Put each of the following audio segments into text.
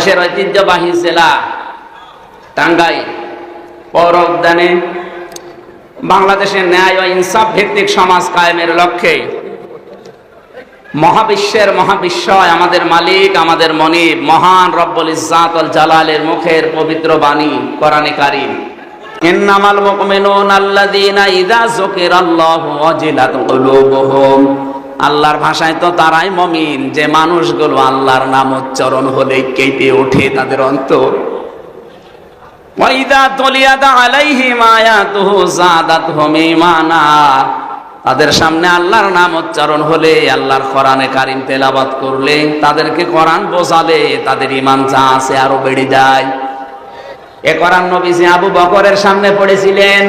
বাংলাদেশের ঐতিহ্যবাহী জেলা টাঙ্গাইল পৌর উদ্যানে বাংলাদেশের ন্যায় ও ইনসাফ ভিত্তিক সমাজ কায়েমের লক্ষ্যে মহাবিশ্বের মহাবিশ্বয় আমাদের মালিক, আমাদের মনিব, মহান রব্বুল ইজ্জাত ওয়াল জালালের মুখের পবিত্র বাণী কোরআনে কারীম, ইন্নামাল মুমিনুনা আল্লাযীনা ইযা যুকিরাল্লাহু ওয়াজিলাত কুলুবুহুম। আল্লাহর ভাষায় তো তারাই মুমিন যে মানুষগুলো আল্লাহর নাম উচ্চারণ হলেই কেঁপে ওঠে তাদের অন্তর। ওয়া ইযা তুলিয়াত আলাইহিম আয়াতুহু যাদাতহুম ঈমানা। তাদের সামনে আল্লাহর নাম উচ্চারণ হলে, আল্লাহর কোরআনে কারীম তেলাওয়াত করলে, তাদেরকে কোরআন বোঝালে তাদের ঈমান যা আছে আরো বেড়ে যায়। এ কোরআন নবীজি আবু বকরের সামনে পড়েছিলেন,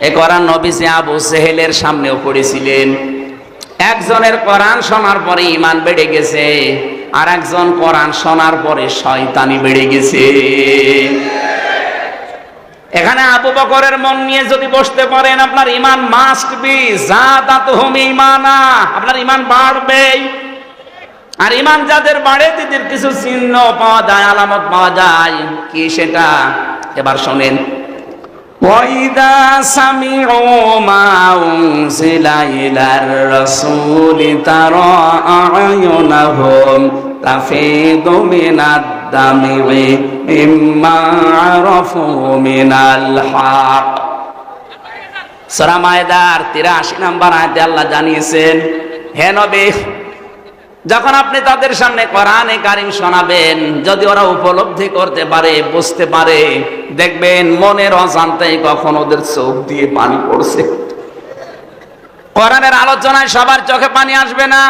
এ কোরআন নবীজি আবু সেহেলের সামনেও পড়েছিলেন। একজনের কোরআন শোনার পরে ঈমান বেড়ে গেছে, আর একজন কোরআন শোনার পরে শয়তানি বেড়ে গেছে। এখানে আবু বকরের মন নিয়ে যদি বসতে পারেন, আপনার ঈমান মাস্ট বি যাদাতহুম ঈমানা, আপনার ঈমান বাড়বেই। আর ঈমান যাদের বাড়ে তাদের কিছু চিহ্ন পাওয়া যায়, আলামত পাওয়া যায়। কি সেটা এবার শুনেন। ওয়াইদা সামিউ মা উনজিলা ইলার রাসূলি তারা আ'য়ুনাহুম তাফিদু মিনাদ দামি মিম্মা আরাফু মিনাল হক। সূরা মায়েদার 83 নম্বর আয়াতে আল্লাহ জানিয়েছেন, হে নবী, যখন আপনি তাদের সামনে কোরআনে কারীম শোনাবেন, যদি ওরা উপলব্ধি করতে পারে, বুঝতে পারে, দেখবেন মনের অজান্তেই কখন ওদের চোখ দিয়ে পানি পড়ছে। কোরআনের আলোচনায় সবার চোখে পানি আসবে না,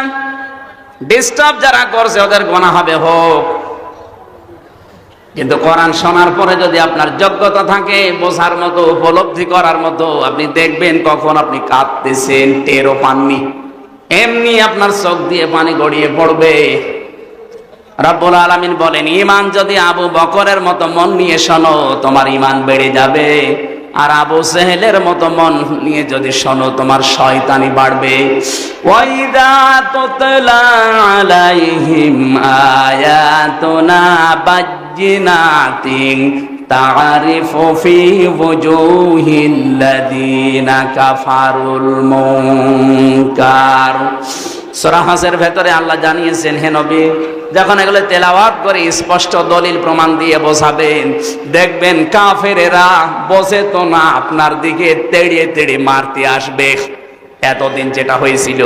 ডিস্টার্ব যারা করছে ওদের গুনাহ হবে হোক। কিন্তু কোরআন শোনার পরে যদি আপনার যোগ্যতা থাকে বোঝার মতো, উপলব্ধি করার মতো, আপনি দেখবেন কখন আপনি কাঁদতেছেন টেরও পাননি, এমনি আপনার চোখ দিয়ে পানি গড়িয়ে পড়বে। রব্বুল আলামিন বলেন, ঈমান যদি আবু বকরের মতো মন নিয়ে শোনো, তোমার ঈমান বেড়ে যাবে। আর আবু সেহেলের মতো মন নিয়ে যদি শোনো, তোমার শয়তানি বাড়বে। ওয়াইদা তুতলা আলাইহিম আয়াতুনা বাজ্জিনাতিন তারিফু ফি ওয়ুজুহিল্লাযীনা কাফারুল মুনকার। সূরা হজের ভেতরে আল্লাহ জানিয়েছেন, হে নবী, যখন এগুলো তেলাওয়াত করে স্পষ্ট দলিল প্রমাণ দিয়ে বোঝাবেন, দেখবেন কাফেরেরা বোঝে তো না, আপনার দিকে তেড়িয়ে তেড়িয়ে মারতে আসবে। এতদিন যেটা হয়েছিল,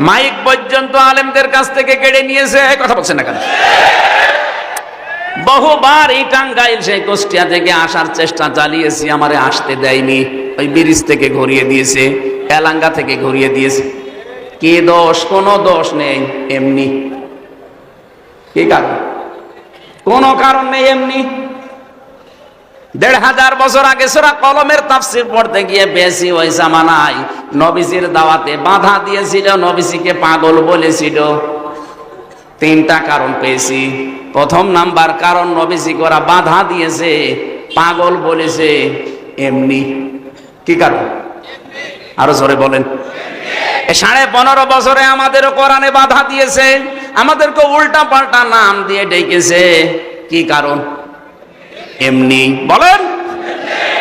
মাইক পর্যন্ত আলেমদের কাছ থেকে কেড়ে নিয়েছে। কথা বলছেন না কেন? বহুবার এই টাঙ্গাইল সেই কুষ্টিয়া থেকে আসার চেষ্টা চালিয়েছি, আমারে আসতে দেয়নি। ওই ব্রিজ থেকে ঘুরিয়ে দিয়েছে, এলাঙ্গা থেকে ঘুরিয়ে দিয়েছে। কি দোষ? কোনো দোষ নেই, এমনি। কি কারণ? কোনো কারণ নেই, এমনি। ১৫০০ বছর আগে সূরা কলমের তাফসীর পড়তে গিয়ে বেশি ওই জামানায় নবীজির দাওয়াতে বাধা দিয়েছিল, নবীজিকে পাগল বলেছিল। 3টা কারণ পেয়েছি। প্রথম নাম্বার কারণ, নবীজি ওরা বাধা দিয়েছে, পাগল বলেছে, এমনি। কি কারণ? আরো জোরে বলেন। 15.5 বছরে আমাদেরও কোরআনে বাধা দিয়েছে, আমাদেরকে উল্টা পাল্টা নাম দিয়ে ডেকেছে। কি কারণ? এমনি। বলেন,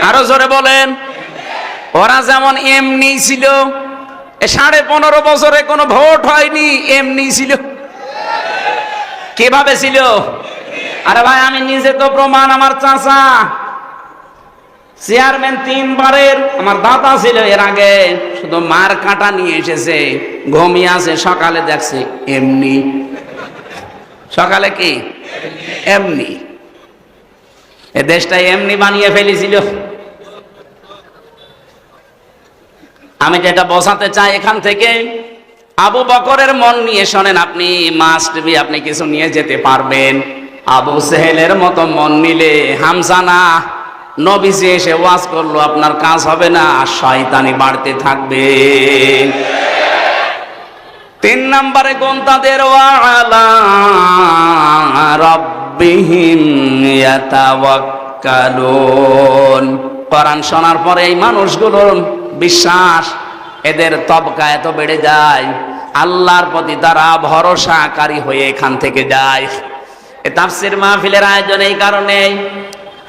আরো জোরে বলেন। ওরা যেমন এমনি ছিল, 15.5 বছরে কোনো ভোট হয়নি, এমনি ছিল। কিভাবে ছিল? আরে ভাই, আমি নিজে তো প্রমাণ। আমার চাচা চেয়ারম্যান 3 বারের, আমার দাদা ছিল এর আগে, শুধু মার কাঁটা নিয়ে এসেছে, ঘুমিয়ে আছে, সকালে দেখছে এমনি। সকালে কি? এমনি। এ দেশটা এমনি বানিয়ে ফেলেছিল। আমি যেটা বোঝাতে চাই এখান থেকে, আবু বকরের মন নিয়ে শোনেন, আপনি মাস্ট বি, আপনি কিছু নিয়ে যেতে পারবেন। আবু সেহেলের মতো মন নিলে, হামজা না, নবীজি এসে ওয়াজ করলো, আপনার কাজ হবে না, শয়তানি বাড়তে থাকবে। 3 নম্বরে গুণ তাদের, ওয়ালা রাব্বিহিম ইয়াতাওয়াক্কালুন। কোরআন শোনার পরে এই মানুষগুলোর বিশ্বাস, এদের তবকা এত বেড়ে যায়, আল্লাহর প্রতি তারা ভরসাকারী হয়ে এখান থেকে যায়। এই তাফসীর মাহফিলের আয়োজন এই কারণে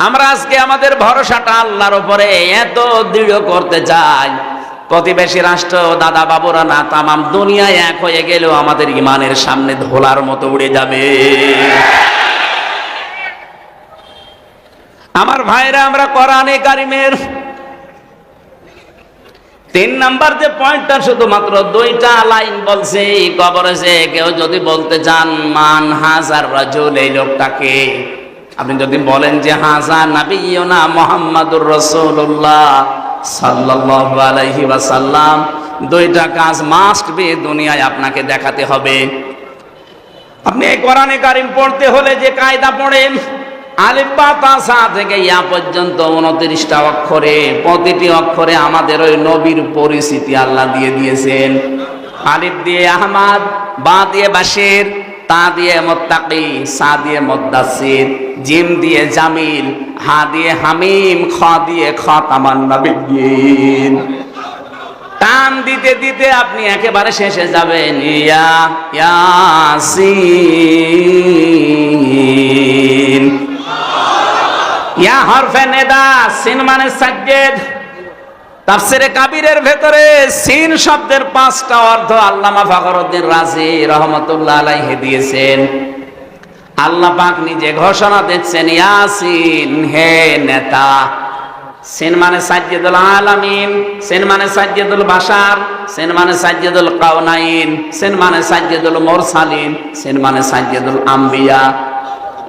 আমরা আজকে আমাদের ভরসাটা আল্লাহর উপরে এত দৃঢ় করতে চাই, প্রতিবেশী রাষ্ট্র দাদা বাবুরা না তামাম দুনিয়ায় এক হয়ে গেলেও আমাদের ইমানের সামনে ধোলার মতো উড়ে যাবে। আমার ভাইরা, আমরা কোরআনে কারিমের 3 নাম্বার যে পয়েন্টটা শুধুমাত্র 2টা লাইন বলছে, কবরে যে কেউ যদি বলতে চান মান হাজার রাজুল, এই লোকটাকে আপনি যদি বলেন যে হাজা নাবিয়ুনা মুহাম্মাদুর রাসূলুল্লাহ সাল্লাল্লাহু আলাইহি ওয়াসাল্লাম, 2টা কাজ মাস্ট বি দুনিয়ায় আপনাকে দেখাতে হবে। আপনি এই কোরআনে কারিম পড়তে হলে যে কায়দা পড়েন, আলিফ বা তা সা থেকে ইয়া পর্যন্ত 29টা অক্ষরে, প্রতিটি অক্ষরে আমাদের ওই নবীর পরিচিতি আল্লাহ দিয়ে দিয়েছেন। আলিফ দিয়ে আহমদ, বা দিয়ে বাশির, তা দিয়ে মুত্তাকি, সা দিয়ে মুদ্দাসির, জিম দিয়ে জামিল, হা দিয়ে হামিম, খ দিয়ে খাতামান নবিয়্যিন। টান দিতে দিতে আপনি একেবারে শেষে যাবেন ইয়া ইয়াসিন। ইয়া হরফে নেদা, সিন মানে সাজ্জেদ। তাফসীরে কাবীরের ভেতরে সিন শব্দের 5টা অর্থ আল্লামা ফখরুদ্দীন রাজি রহমাতুল্লাহ আলাইহি দিয়েছেন। আল্লাহ পাক নিজে ঘোষণা দিচ্ছেন ইয়াসিন, হে নেতা। সিন মানে সাজ্জেদুল আলামিন, সিন মানে সাজ্জেদুল বাশার, সিন মানে সাজ্জেদুল কাউনাইন, সিন মানে সাজ্জেদুল মুরসালিন, সিন মানে সাজ্জেদুল আম্বিয়া।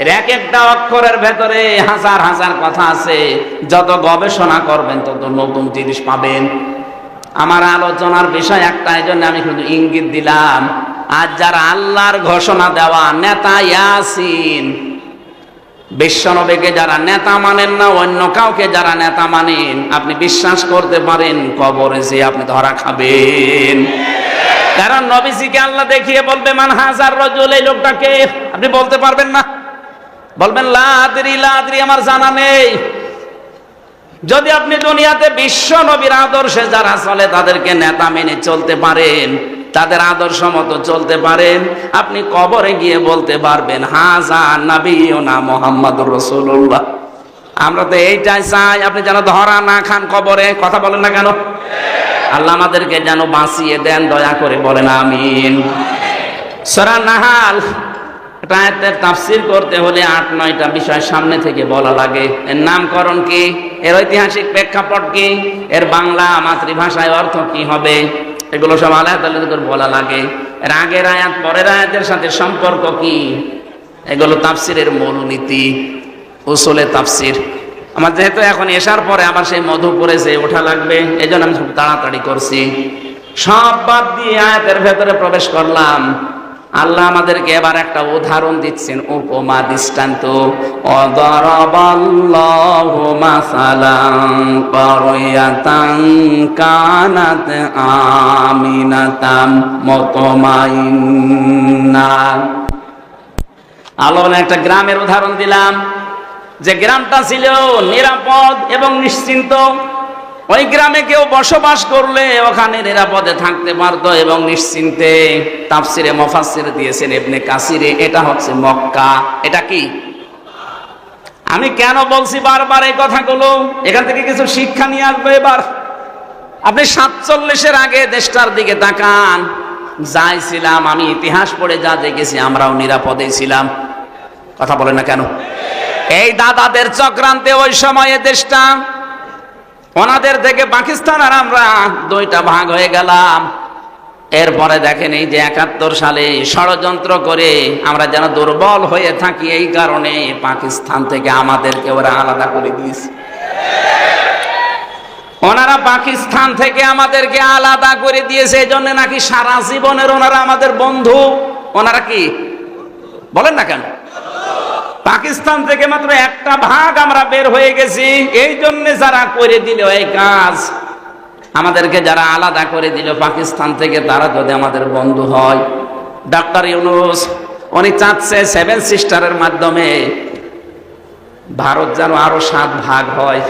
এর এক একটা অক্ষরের ভেতরে হাজার হাজার কথা আছে। যত গবেষণা করবেন তত নতুন জিনিস পাবেন। আমার আলোচনার বিষয় একটা, এই জন্য আমি শুধু ইঙ্গিত দিলাম। আজ যারা আল্লাহর ঘোষণা দেওয়া নেতা ইয়াসিন, বিশ্বনবীকে যারা নেতা মানেন না, অন্য কাউকে যারা নেতা মানেন, আপনি বিশ্বাস করতে পারেন কবরে যে আপনি ধরা খাবেন। কারণ নবীজিকে আল্লাহ দেখিয়ে বলবে মান হাজার রাজুল, এই লোকটাকে আপনি বলতে পারবেন না, বলবেন লা আদরি লা আদরি, আমার জানা নেই। যদি আপনি দুনিয়াতে বিশ্ব নবীর আদর্শে যারা চলে তাদেরকে নেতা মেনে চলতে পারেন, তাদের আদর্শ মতো চলতে পারেন, আপনি কবরে গিয়ে বলতে পারবেন হাজা নাবিয়ুনা মুহাম্মাদুর রাসূলুল্লাহ। আমরা তো এইটাই চাই, আপনি যেন ধরা না খান কবরে। কথা বলেন না কেন? আল্লাহ আমাদেরকে যেন বাঁচিয়ে দেন, দয়া করে বলেন আমিন। সূরা নাহাল, এটা আয়াতের তাফসীর করতে হলে 8-9টা বিষয় সামনে থেকে বলা লাগে। এর নামকরণ কি, এর ঐতিহাসিক প্রেক্ষাপট কি, এর বাংলা মাতৃভাষায় অর্থ কি হবে, এগুলো সব আলাদা আলাদা করে বলা লাগে। এর আগের আয়াত পরের আয়াতের সাথে সম্পর্ক কি, এগুলো তাফসীরের মূল নীতি, উসুলে তাফসীর। আমার যেহেতু এখন এশার পরে আবার সেই মধুপুরে যে ওঠা লাগবে, এই জন্য আমি খুব তাড়াতাড়ি করছি। সব বাদ দিয়ে আয়াতের ভেতরে প্রবেশ করলাম। আল্লাহ আমাদেরকে এবার একটা উদাহরণ দিচ্ছেন, উপমা দৃষ্টান্ত। অদরাবাল্লাহু মাসালান কারিয়াতান কানাত আমিনাতাম মুতমাইন্না। আল্লাহ একটা গ্রামের উদাহরণ দিলাম, যে গ্রামটা ছিল নিরাপদ এবং নিশ্চিন্ত। ওই গ্রামে কেউ বসবাস করলে ওখানে নিরাপদে থাকতে পারতো এবং নিশ্চিন্তে। তাফসিরে মুফাসসির দিয়েছেন ইবনে কাসিরে, এটা হচ্ছে মক্কা। এটা কি, আমি কেন বলছি বারবার এই কথাগুলো, এখান থেকে কিছু শিক্ষা নিয়ে আসবে। এবার আপনি 47-এর আগে দেশটার দিকে তাকান। যাই ছিলাম, আমি ইতিহাস পড়ে যা দেখেছি, আমরাও নিরাপদেই ছিলাম। কথা বলেন না কেন? এই দাদাদের চক্রান্তে ওই সময়ে দেশটা, ওনাদের থেকে পাকিস্তান আর আমরা 2টা ভাগ হয়ে গেলাম। এরপরে দেখেন এই যে 71 সালে ষড়যন্ত্র করে আমরা যেন দুর্বল হয়ে থাকি, এই কারণে পাকিস্তান থেকে আমাদেরকে ওরা আলাদা করে দিয়েছে। ওনারা পাকিস্তান থেকে আমাদেরকে আলাদা করে দিয়েছে, এই জন্য নাকি সারা জীবনের ওনারা আমাদের বন্ধু। ওনারা কি বলেন না কেন? পাকিস্তান থেকে মাত্র একটা ভাগ আমরা বের হয়ে গেছি, এই জন্য যারা করে দিল এই কাজ, আমাদেরকে যারা আলাদা করে দিল পাকিস্তান থেকে, তারা যদি আমাদের বন্ধু হয়। ডক্টর ইউনূস উনি চাচ্ছে 7 সিস্টারের মাধ্যমে ভারত যেন আরো 7 ভাগ হয়।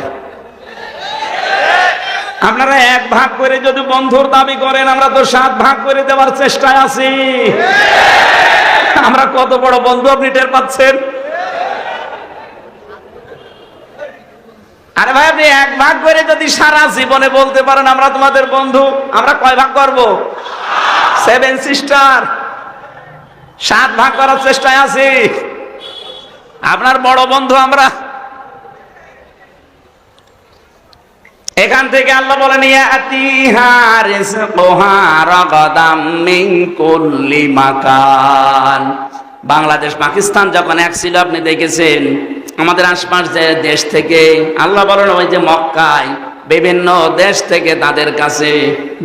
আপনারা 1 ভাগ করে যদি বন্ধুর দাবি করেন, আমরা তো 7 ভাগ করে দেওয়ার চেষ্টায় আছি। আমরা কত বড় বন্ধু আপনি টের পাচ্ছেন? আরে ভাই, আপনি এক ভাগ করে যদি সারা জীবনে বলতে পারেন আমরা তোমাদের বন্ধু, আমরা কয় ভাগ করব? 7 সিস্টার, 7 ভাগ করার চেষ্টায় আছি। আপনার বড় বন্ধু আমরা। এখান থেকে আল্লাহ বলেন ইয়াতিহা রিজকুহা রাগাদাম মিন কুল্লি মাকান। বাংলাদেশ পাকিস্তান যখন এক ছিল আপনি দেখেছেন, আমাদের আশপাশ যে দেশ থেকে আল্লাহ বলেন ওই যে মক্কায় বিভিন্ন দেশ থেকে তাদের কাছে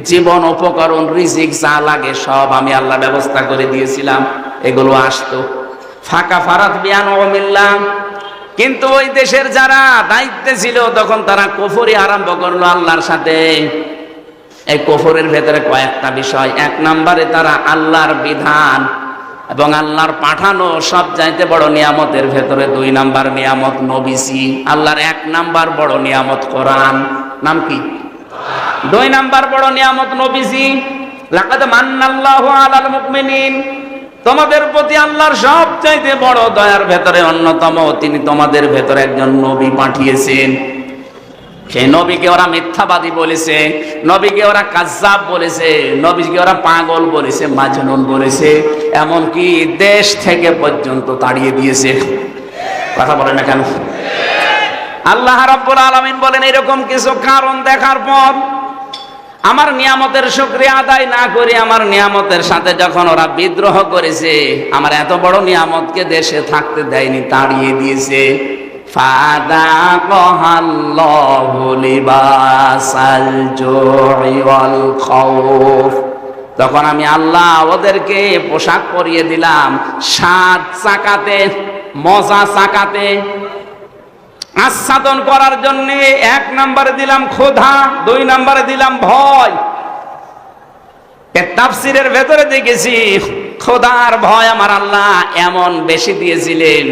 জীবন উপকরণ রিজিক যা লাগে সব আমি আল্লাহ ব্যবস্থা করে দিয়েছিলাম, এগুলো আসতো। ফাঁকা ফারাত বিয়ান ওমিল্লাহ। কিন্তু ওই দেশের যারা দায়িত্বে ছিল তখন তারা কুফরি আরম্ভ করলো আল্লাহর সাথে। এই কুফরের ভেতরে কয়েকটা বিষয়। 1 নম্বরে তারা আল্লাহর বিধান এবং আল্লাহর পাঠানো সব চাইতে বড় নিয়ামতের ভেতরে 2 নাম্বার নিয়ামত নবীজি। আল্লাহর 1 নাম্বার বড় নিয়ামত কোরআন। নাম কি? 2 নাম্বার বড় নিয়ামত নবীজি। লাকাদ মান্নাল্লাহু আলাল মুমিনিন। তোমাদের প্রতি আল্লাহর সবচাইতে বড় দয়ার ভেতরে অন্যতম, তিনি তোমাদের ভেতরে একজন নবী পাঠিয়েছেন। সেই নবীকে ওরা মিথ্যাবাদী বলেছে, নবীকে ওরা কাজ্জাব বলেছে, নবীকে ওরা পাগল বলেছে, মাজনুন বলেছে, এমনকি দেশ থেকে পর্যন্ত তাড়িয়ে দিয়েছে। কথা বলে না কেন? আল্লাহ রাব্বুল আলামিন বলেন এরকম কিছু কারণ দেখার পর আমার নিয়ামতের শুকরিয়া আদায় না করে আমার নিয়ামতের সাথে যখন ওরা বিদ্রোহ করেছে, আমার এত বড় নিয়ামতকে দেশে থাকতে দেয়নি, তাড়িয়ে দিয়েছে। ফাযাকাল্লাহু লিবাসাল জুই ওয়াল খাউফ। তখন আমি আল্লাহ ওদেরকে পোশাক পরিয়ে দিলাম স্বাদ চাকাতে, মজা চাকাতে, আচ্ছাদন করার জন্য। 1 নম্বরে দিলাম ক্ষুধা, 2 নম্বরে দিলাম ভয়। তাফসীরের ভেতরে দেখেছি ক্ষুধার ভয় আমার আল্লাহ এমন বেশি দিয়েছিলেন,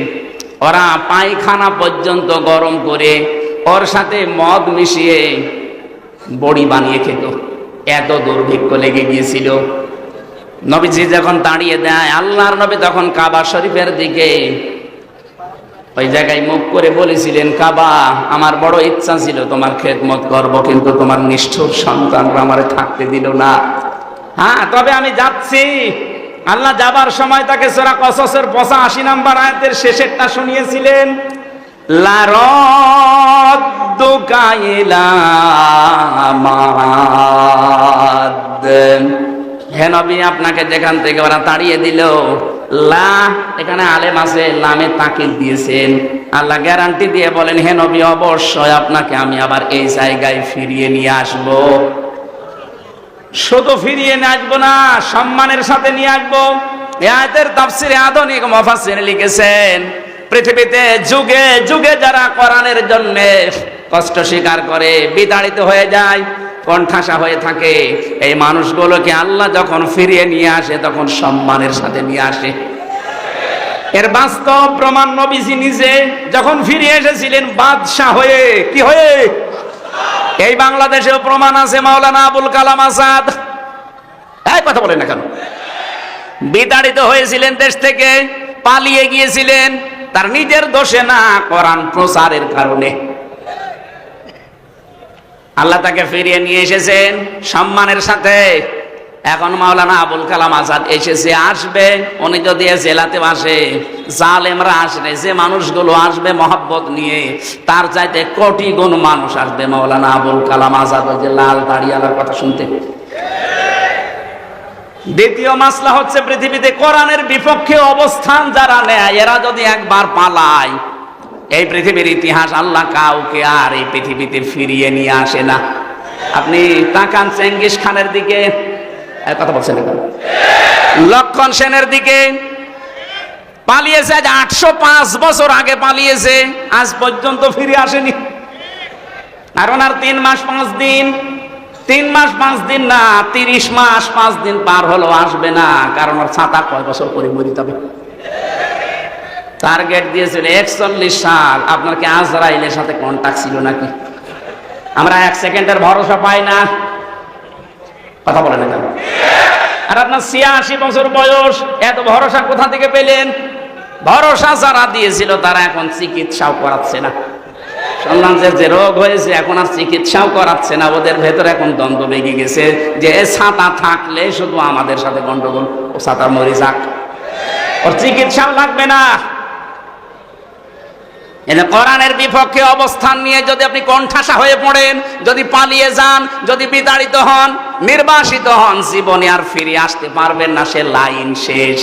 ওরা পায়খানা পর্যন্ত গরম করে ওর সাথে মদ মিশিয়ে বড়ি বানিয়ে খেত। এত দুর্ভিক্ষ লেগে গিয়েছিল। নবীজি যখন তাড়িয়ে দেয়, আল্লাহর নবী তখন কাবা শরীফের দিকে ওই জায়গায় মুখ করে বলেছিলেন, কাবা, আমার বড় ইচ্ছা ছিল তোমার খেদমত করব, কিন্তু তোমার নিষ্ঠুর সন্তানরা আমারে থাকতে দিল না। হ্যাঁ, তবে আমি যাচ্ছি। আল্লাহ যাবার সময় তাকে সূরা কসসের 85 নম্বর আয়াতের শেষেরটা শুনিয়েছিলেন, লা রাদ্দুকা ইলা মাআদ। হে নবী, আপনাকে যেখান থেকে ওরা তাড়িয়ে দিল, লা এখানে আলেম আছে, লামে তাকিদ দিয়েছেন। আল্লাহ গ্যারান্টি দিয়ে বলেন, হে নবী, অবশ্যই আপনাকে আমি আবার এই জায়গায় ফিরিয়ে নিয়ে আসব। শুধু ফিরিয়ে নিয়ে আসবো না, সম্মানের সাথে নিয়ে আসবো। এই আয়াতের তাফসীরে আধুনিক মুফাসসির লিখেছেন, পৃথিবীতে যুগে যুগে যারা কোরআনের জন্য কষ্ট স্বীকার করে, বিতাড়িত হয়ে যায়, কণ্ঠাসা হয়ে থাকে, এই মানুষগুলোকে আল্লাহ যখন ফিরিয়ে নিয়ে আসে তখন সম্মানের সাথে নিয়ে আসে। এর বাস্তব প্রমাণ নবীজি নিজে যখন ফিরে এসেছিলেন বাদশাহ হয়ে। কি হয়ে? এই বাংলাদেশেও প্রমাণ আছে, মাওলানা আবুল কালাম আজাদ। এই কথা বলেন না কেন? বিতাড়িত হয়েছিলেন দেশ থেকে, পালিয়ে গিয়েছিলেন, তার নিজের দোষে না, কোরআন প্রচারের কারণে। আল্লাহ তাকে ফিরিয়ে নিয়ে এসেছেন সম্মানের সাথে। এখন মাওলানা আবুল কালাম আজাদ এসেছে, আসবে। উনি যদি জেলাতে আসে, জালেমরা আসবে, যে মানুষগুলো আসবে মহব্বত নিয়ে, তার চাইতে কোটি গুণ মানুষ আসবে মাওলানা আবুল কালাম আজাদ ওই যে লাল দাড়িওয়ালার কথা শুনতে। দ্বিতীয় মাসলা হচ্ছে, পৃথিবীতে কোরআনের বিপক্ষে অবস্থান যারা নেয়, এরা যদি একবার পালায়, এই পৃথিবীর ইতিহাস আল্লাহ কাউকে আর এই পৃথিবীতে ফিরিয়ে নিয়ে আসে না। আপনি তাকান চেঙ্গিস খানের দিকে, কথা বলছেন, লক্ষণ সেনের দিকে। পালিয়েছে আজ 805 বছর আগে পালিয়েছে, আজ পর্যন্ত ফিরে আসেনি। আর ওনার 3 মাস 5 দিন, 3 মাস 5 দিন না, 30 মাস 5 দিন পার হলো, আসবে না। কারণ ওর ছাতা কয় বছর করে মরিতে হবে। টার্গেট দিয়েছিল 41 সাল। আপনার কি আজরাইলের সাথে কন্টাক্ট ছিল নাকি? আমরা 1 সেকেন্ডের ভরসা পাই না। কথা বলে না কেন? আর আপনার 86 বছর বয়স, এত ভরসা কোথা থেকে পেলেন? ভরসা যারা দিয়েছিল তারা এখন চিকিৎসাও করাচ্ছে না। শুনলাম যে রোগ হয়েছে এখন আর চিকিৎসাও করাচ্ছে না, ওদের ভেতরে এখন দ্বন্দ্ব লেগে গেছে যে ছাতা থাকলে শুধু আমাদের সাথে গন্ডগোল, ও ছাতা মরে যাক, ওর চিকিৎসাও লাগবে না। কোরআনের বিপক্ষে অবস্থান নিয়ে যদি আপনি কণ্ঠাসা হয়ে পড়েন, যদি পালিয়ে যান, যদি বিতাড়িত হন, নির্বাসিত হন, জীবনে আর ফিরে আসতে পারবেন না, সে লাইন শেষ।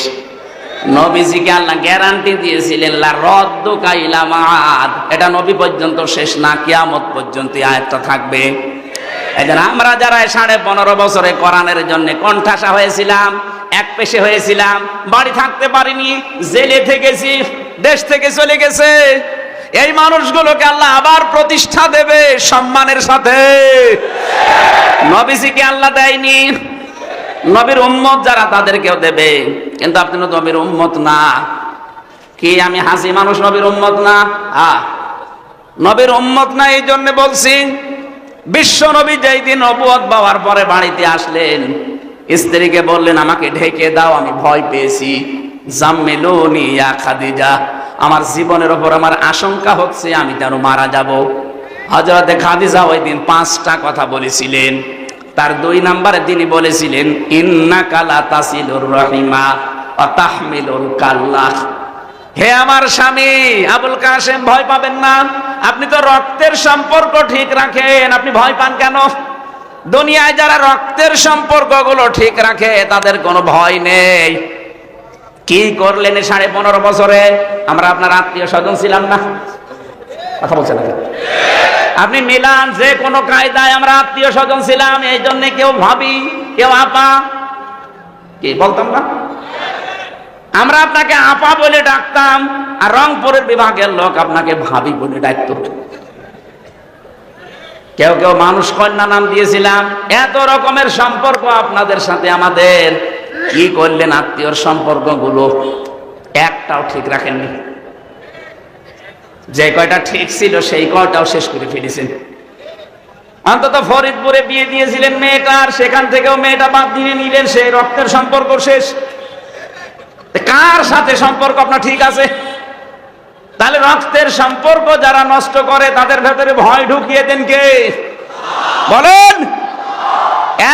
নবীজিকে আল্লাহ গ্যারান্টি দিয়েছিলেন লা রদ্দুকা ইলা মাআদ, এটা নবী পর্যন্ত শেষ না, কিয়ামত পর্যন্ত এই আয়াতটা থাকবে। এজন্য আমরা যারা 15.5 বছরে কোরআনের জন্য কণ্ঠাসা হয়েছিলাম, এক পেশে হয়েছিলাম, বাড়ি থাকতে পারিনি, জেলে থেকেছি, দেশ থেকে চলে গেছে, এই মানুষগুলোকে আল্লাহ আবার প্রতিষ্ঠা দেবে সম্মানের সাথে। নবীজিকে আল্লাহ দেয়নি, নবীর উম্মত যারা তাদেরকেও দেবে, কিন্তু আপনি তো নবীর উম্মত না। কি আমি হাসি মানুষ নবীর উম্মত না? নবীর উম্মত না, এই জন্য বলছি। বিশ্ব নবী যেই দিন নবুয়ত পাওয়ার পরে বাড়িতে আসলেন, স্ত্রীকে বললেন আমাকে ঢেকে দাও, আমি ভয় পেয়েছি। জাম্মিলুনি ইয়া খাদিজা, আমার জীবনের ওপর আমার আশঙ্কা হচ্ছে আমি যেন মারা যাব। হযরতে খাদিজা ওই দিন 5টা কথা বলেছিলেন। তার 2 নম্বরে তিনি বলেছিলেন ইন্নাকা লা তাসিলুর রহিমা ওয়া তাহমিলুল কাল্লাহ। হে আমার স্বামী আবুল কাসেম, ভয় পাবেন না, আপনি তো রক্তের সম্পর্ক ঠিক রাখেন, আপনি ভয় পান কেন? দুনিয়ায় যারা রক্তের সম্পর্কগুলো ঠিক রাখে তাদের কোনো ভয় নেই। কি করলেন 15.5 বছরে? আমরা আপনার আত্মীয় স্বজন ছিলাম না? কথা বলছেন না? আপনি মিলান যে কোনো কায়দায় আমরা আত্মীয় স্বজন ছিলাম, এই জন্য কেউ ভাবি, কেউ আপা, কি বলতাম না? আমরা আপনাকে আপা বলে ডাকতাম, আর রংপুরের বিভাগের লোক আপনাকে ভাবি বলে ডাকত। কেউ কেউ মানুষ কন্যা নাম দিয়েছিলাম। এত রকমের সম্পর্ক আপনাদের সাথে আমাদের। কি করলেন আত্মীয়র সম্পর্কগুলো? একটাও ঠিক রাখেননি। যে কয়টা ঠিক ছিল সেই কয়টাও শেষ করে ফেলেছেন। অন্তত ফরিদপুরে বিয়ে দিয়েছিলেন মেয়েটার, সেখান থেকেও মেয়েটা বাদ দিয়ে নিলেন, সেই রক্তের সম্পর্ক শেষ। কার সাথে সম্পর্ক আপনার ঠিক আছে? তাহলে রক্তের সম্পর্ক যারা নষ্ট করে তাদের ভেতরে ভয় ঢুকিয়ে দেন কে? বলেন।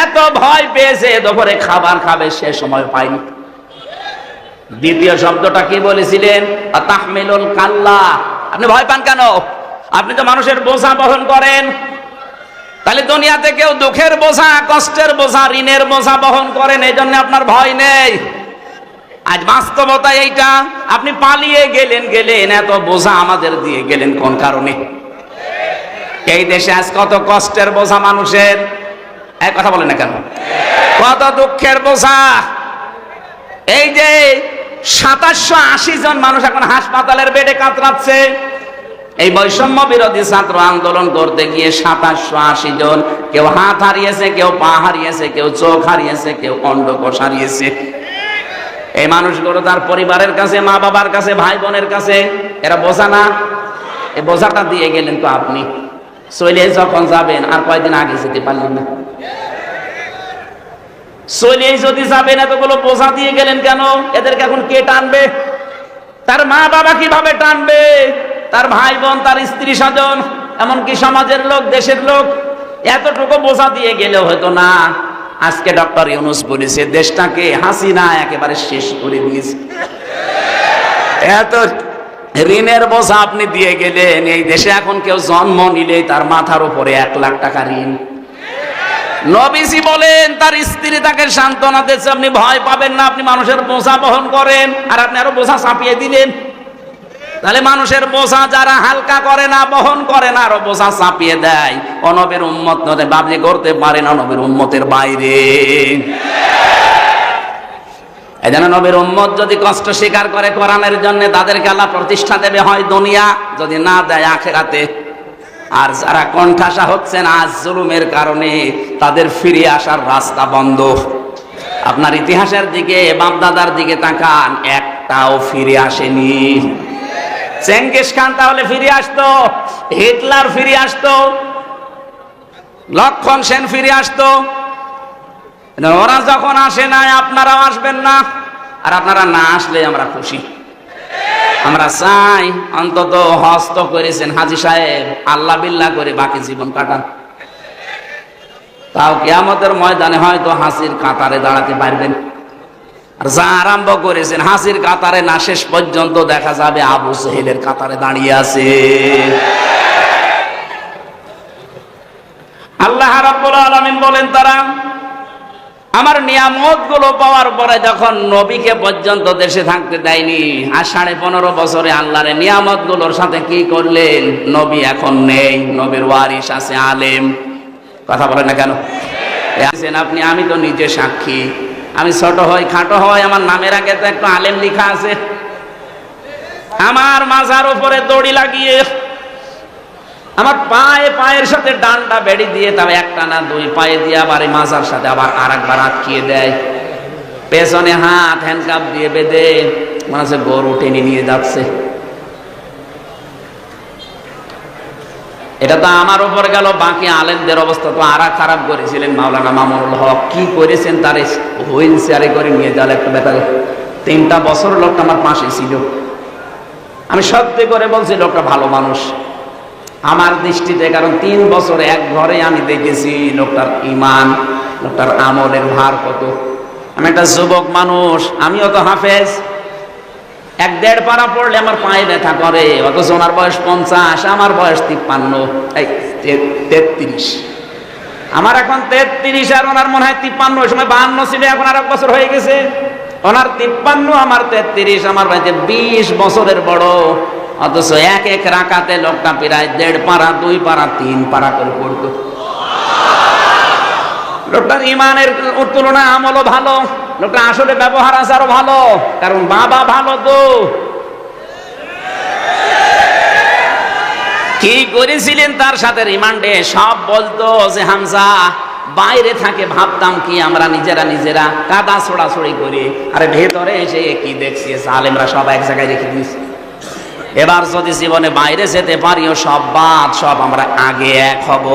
এত ভয় পেয়েছে দুপুরে খাবার খাবে সে সময় পায়নি। দ্বিতীয় শব্দটা কি বলেছিলেন? তাহমিলুল কাল্লাহ। আপনি ভয় পান কেন? আপনি তো মানুষের বোঝা বহন করেন। তাহলে দুনিয়াতে কেউ দুঃখের বোঝা, কষ্টের বোঝা, ঋণের বোঝা বহন করেন, এই জন্য আপনার ভয় নেই। আজ বাস্তবতা এইটা। আপনি পালিয়ে গেলেন, এত বোঝা আমাদের দিয়ে গেলেন কোন কারণে? এই দেশে আজ কত কষ্টের বোঝা মানুষের, এক কথা বলেন না কেন? কত দুঃখের বোঝা। এই যে 2780 জন মানুষ এখন হাসপাতালের বেডে কাতরাচ্ছে। এই বৈষম্য বিরোধী ছাত্র আন্দোলন করতে গিয়ে 2780 জন, কেউ হাত হারিয়েছে, কেউ পা হারিয়েছে, কেউ চোখ হারিয়েছে, কেউ অন্ডকোষ হারিয়েছে। এই মানুষগুলো তার পরিবারের কাছে, মা বাবার কাছে, ভাই বোনের কাছে, এরা বোঝা না? এই বোঝাটা দিয়ে গেলেন তো আপনি। চলে যখন যাবেন, আর কয়দিন আগে যেতে পারলেন না? চলে যদি যাবেন, এতগুলো বোঝা দিয়ে গেলেন কেন? এদেরকে এখন কে টানবে? তার মা বাবা কিভাবে টানবে? তার ভাই বোন, তার স্ত্রী স্বজন, এমনকি সমাজের লোক, দেশের লোক। এতটুকু বোঝা দিয়ে গেলেও হয়তো না। আজকে ডক্টর ইউনূস বলেছে দেশটাকে হাসিনা একেবারে শেষ করে দিয়েছে। এত ঋণের বোঝা আপনি দিয়ে গেলেন। এই দেশে এখন কেউ জন্ম নিলেই তার মাথার উপরে 1 লাখ টাকা ঋণ। নবীজি বলেন তার স্ত্রী তাকে সান্ত্বনা দিচ্ছে, আপনি ভয় পাবেন না, আপনি মানুষের বোঝা বহন করেন, আর আপনি আরো বোঝা চাপিয়ে দিলেন। তাহলে মানুষের বোঝা যারা হালকা করে না, বহন করে না, আরো বোঝা চাপিয়ে দেয়। নবীর উম্মত নয়, বাবলি করতে পারে না নবীর উম্মতের বাইরে। এই জন্য নবীর উম্মত যদি কষ্ট স্বীকার করে কোরআনের জন্য, তাদেরকে আল্লাহ প্রতিষ্ঠা দেবে, হয় দুনিয়া, যদি না দেয় আখিরাতে। আর যারা কণ্ঠাসা হচ্ছেন আজ জুলুমের কারণে, তাদের ফিরে আসার রাস্তা বন্ধ। আপনার ইতিহাসের দিকে, বাপদাদার দিকে তাকান, একটাও ফিরে আসেনি। চেঙ্গিস খান তাহলে ফিরে আসতো, হিটলার ফিরে আসতো, লক্ষণ সেন ফিরে আসতো, ওরা যখন আসে না আপনারাও আসবেন না, আর আপনারা না আসলে আমরা খুশি। আমরা চাই অন্তত হজ তো করেছেন হাজী সাহেব, আল্লাহ বিল্লাহ করে বাকি জীবন কাটান, তাও কিয়ামতের ময়দানে হয়তো হাসির কাতারে দাঁড়াতে পারবেন। আর যা আরম্ভ করেছেন হাসির কাতারে না, শেষ পর্যন্ত দেখা যাবে আবু জেহেলের কাতারে দাঁড়িয়ে আছে। আল্লাহ রাব্বুল আলামিন বলেন, তারা আমার নিয়ামত গুলো পাওয়ার পরে যখন নবীকে পর্যন্ত দেশে থাকতে দেয়নি, আর 15.5 বছরে আল্লাহর নিয়ামত গুলোর সাথে কি করলেন? নবী এখন নেই, নবীর ওয়ারিস আছে আলেম। কথা বলেন না কেন? আপনি, আমি তো নিজে সাক্ষী। আমি ছোট হই খাটো হয়, আমার নামের আগে তো একটু আলেম লেখা আছে। আমার মাজার উপরে দড়ি লাগিয়ে, আমার পায়ের সাথে ডান্ডা বেড়ি দিয়ে, তবে একটা না দুই পায়ে দিয়ে আবার এই মাজার সাথে আবার আরেকবার আটকিয়ে দেয়, পেছনে হাত হ্যান্ডকাপ দিয়ে বেঁধে মনে হচ্ছে গরু টেনে নিয়ে যাচ্ছে। এটা তো আমার উপর গেল, বাকি আলেমদের অবস্থা তো আরা খারাপ করেছিলেন। মাওলানা মামুনুল হক কি করেছেন, তার হুইল চেয়ারে করে নিয়ে যাওয়ার একটা ব্যাপার। 3টা বছর লোকটা আমার পাশে ছিল। আমি সত্যি করে বলছি, লোকটা ভালো মানুষ আমার দৃষ্টিতে, কারণ 3 বছর এক ঘরে আমি দেখেছি লোকটার ঈমান, লোকটার আমলের ভার কত। আমি একটা যুবক মানুষ, আমিও তো হাফেজ, 1-1.5 পারা পড়লে আমার পায়ে ব্যথা করে, অথচ ওনার বয়স 50, আমার বয়স 33। আমার এখন 33 আর ওনার মনে হয় 53। ওই সময় 52 ছিল, এখন আর 1 বছর হয়ে গেছে। ওনার 53, আমার 33, আমার ভাইতে 20 বছরের বড়, অথচ এক রাকাতে লোকটা প্রায় 1.5 পারা 2 পারা 3 পারা করে পড়তো। লোকটার ইমানের তুলনায় আমলও ভালো, লোকটা আসলে ব্যবহার আচারও ভালো, কারণ বাবা ভালো। তো কি করেছিলেন তার সাথে রিমান্ডে, সব বলতো যে হামজা বাইরে থাকে ভাবতাম কি আমরা নিজেরা কাদা ছোড়াছড়ি করি, আরে ভেতরে এসে কি দেখছি আলেমরা সব এক জায়গায় রেখে দিয়েছে। এবার যদি জীবনে বাইরে যেতে পারিও সব বাদ, সব আমরা আগে এক হব।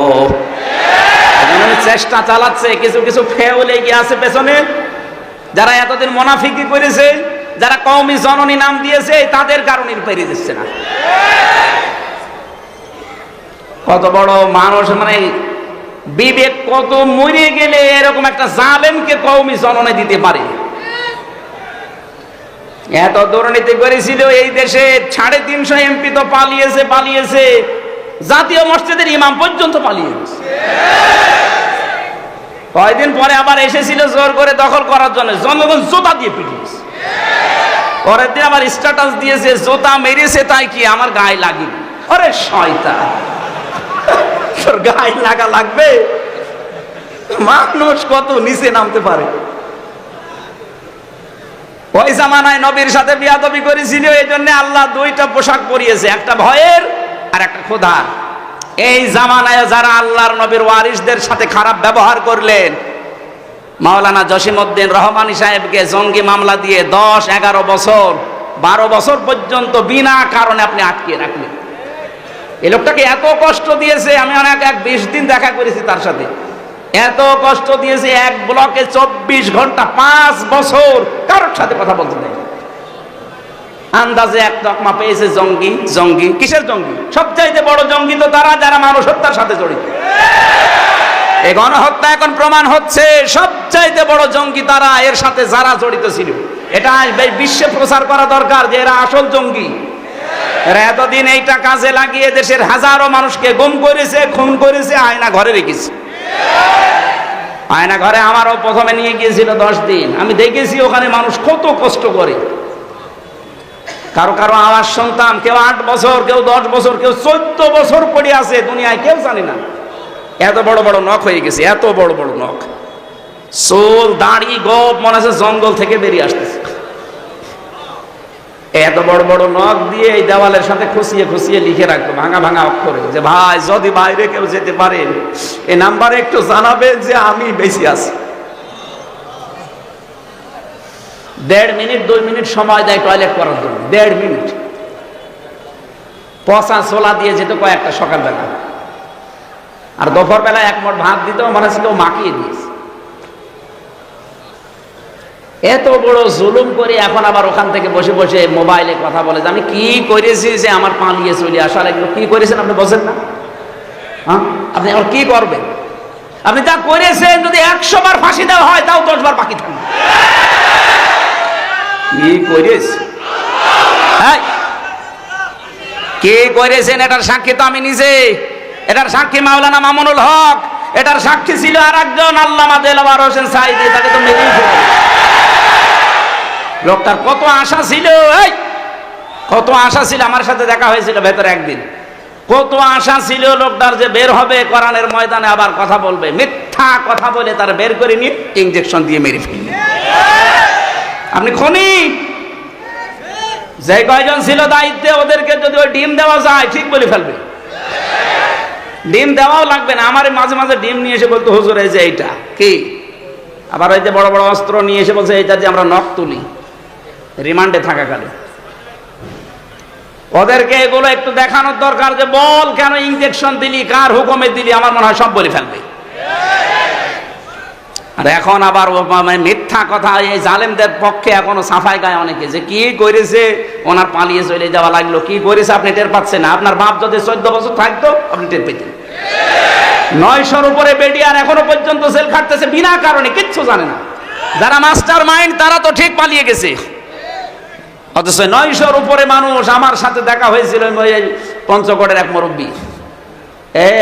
চেষ্টা চালাচ্ছে, কিছু কিছু ফেউলে গিয়ে আছে পেছনে, যারা এতদিন মুনাফিকি করেছে, যারা কওমি জননী নাম দিয়েছে, তাদের কারণে পেরিয়ে দিচ্ছে না। কত বড় মানুষ, মানে বিবেক কত মরে গেলে এরকম একটা জালেমকে কওমি জননী দিতে পারে। এত দুর্নীতি করেছিল এই দেশে, 350 এমপি তো পালিয়েছে, জাতীয় মসজিদের ইমাম পর্যন্ত পালিয়ে গেছে। কয়েকদিন পরে আবার এসেছিল জোর করে দখল করার জন্য, জনগণ জোতা দিয়ে পিটিয়েছে। পরের দিন আবার স্ট্যাটাস দিয়েছে, জোতা মেরেছে তাই কি আমার গায়ে লাগি। আরে শয়তান, তোর গায়ে লাগা লাগবে? মানুষ কত নিচে নামতে পারে। ওই জামানায় নবীর সাথে বিয়াদবি করেছিল, এই জন্য আল্লাহ 2টা পোশাক পরিয়েছে, একটা ভয়ের আর একটা ক্ষুধার। এই জামানায় যারা আল্লাহর নবীর ওয়ারিসদের সাথে খারাপ ব্যবহার করলেন, মাওলানা জসিমউদ্দিন রহমানী সাহেবকে জঙ্গি মামলা দিয়ে 10, 11 বছর 12 বছর পর্যন্ত বিনা কারণে আপনি আটকিয়ে রাখলেন। এই লোকটাকে এত কষ্ট দিয়েছে, আমি অনেক 20 দিন দেখা করেছি তার সাথে, এত কষ্ট দিয়েছে, এক ব্লকে 24 ঘন্টা 5 বছর কারোর সাথে কথা বলতে দেয়। আন্দাজে এক তকমা পেয়েছে জঙ্গি। কিসের জঙ্গি? সবচাইতে বড় জঙ্গি তো তারা যারা মানুষ হত্যার সাথে জড়িত। এই গণহত্যা এখন প্রমাণ হচ্ছে, সবচাইতে বড় জঙ্গি তারা, এর সাথে যারা জড়িত ছিল। এটা বিশ্বে প্রচার করা দরকার যে এরা আসল জঙ্গি। এরা এতদিন এইটা কাজে লাগিয়ে দেশের হাজারো মানুষকে গুম করেছে, খুন করেছে, আয়না ঘরে রেখেছে। আয়না ঘরে আমারও প্রথমে নিয়ে গিয়েছিল 10 দিন, আমি দেখেছি ওখানে মানুষ কত কষ্ট করে। কারো আওয়াজ শুনতাম, কেউ 8 বছর, কেউ 10 বছর, কেউ 14 বছর পড়ে আছে, দুনিয়ায় কেউ জানে না। এত বড় বড় নখ হয়ে গেছে, এত বড় বড় নখ, চুল দাড়ি গোপ মনে হচ্ছে জঙ্গল থেকে বেরিয়ে আসতেছে। এত বড় বড় নখ দিয়ে এই দেওয়ালের সাথে খুশিয়ে লিখে রাখতো ভাঙা অক্ষরে, যে ভাই যদি বাইরে কেউ যেতে পারেন এই নাম্বারে একটু জানাবেন যে আমি বেশি আছি। 1.5 মিনিট 2 মিনিট সময় দেয় টয়লেট করার জন্য, 1.5 মিনিট। পচা ছোলা দিয়ে যেত কয়েকটা সকালবেলা, আর দুপুর বেলা 1 মুঠ ভাত দিত, মনে হচ্ছে কেউ মাখিয়ে দিয়েছে। এত বড় জুলুম করে এখন আবার ওখান থেকে বসে বসে মোবাইলে কথা বলে যে আমি কি করেছি যে আমার পালিয়ে চলে আসার, এগুলো কি করেছেন আপনি বোঝেন না? হ্যাঁ, আপনি এখন কি করবেন? আপনি যা করেছেন যদি 100 বার ফাঁসি দেওয়া হয় তাও 10 বার বাকি থাকবে। কি করেছে, কে করেছেন এটার সাক্ষী তো আমি নিজে, এটার সাক্ষী মাওলানা মামুনুল হক, এটার সাক্ষী ছিল আর একজন আল্লামা দেলাওয়ার হোসেন সাঈদী, তাকে তো মেরেই ফেলেছে। লোকটার কত আশা ছিল, কত আশা ছিল, আমার সাথে দেখা হয়েছিল ভেতরে একদিন, কত আশা ছিল লোকটার যে বের হবে কোরআনের ময়দানে আবার কথা বলবে, মিথ্যা কথা বলে তার বের করে নিয়ে ইনজেকশন দিয়ে মেরে ফেলবে। আপনি খনি যে কয়জন ছিল দায়িত্বে ওদেরকে যদি ওই ডিম দেওয়া যায় ঠিক বলে ফেলবে, ডিম দেওয়াও লাগবে না। আমার মাঝে মাঝে ডিম নিয়ে এসে বলতো হুজুর এই যে এইটা কি, আবার ওই যে বড় বড় অস্ত্র নিয়ে এসে বলছে এইটা যে আমরা নখ তুলি রিমান্ডে থাকাকালে। ওদেরকে এগুলো একটু দেখানোর দরকার যে বল কেন ইনজেকশন দিলি, কার হুকুমে দিলি, আমার মনে হয় সব বলে ফেলবে। আর এখন আবার মিথ্যা কথা, এই জালেমদের পক্ষে এখনো সাফাই গায় অনেকে যে কি করেছে, ওনার পালিয়ে চলে যাওয়া লাগলো, কি করেছে আপনি টের পাচ্ছেন না। আপনার বাপ যদি 14 বছর থাকতো আপনি টের পেতেন। 900-র উপরে বেডিয়ার এখনো পর্যন্ত জেল খাটতেছে বিনা কারণে, কিচ্ছু জানে না। যারা মাস্টার মাইন্ড তারা তো ঠিক পালিয়ে গেছে, অথচ 900-র উপরে মানুষ। আমার সাথে দেখা হয়েছিল পঞ্চগড়ের এক মুরব্বী,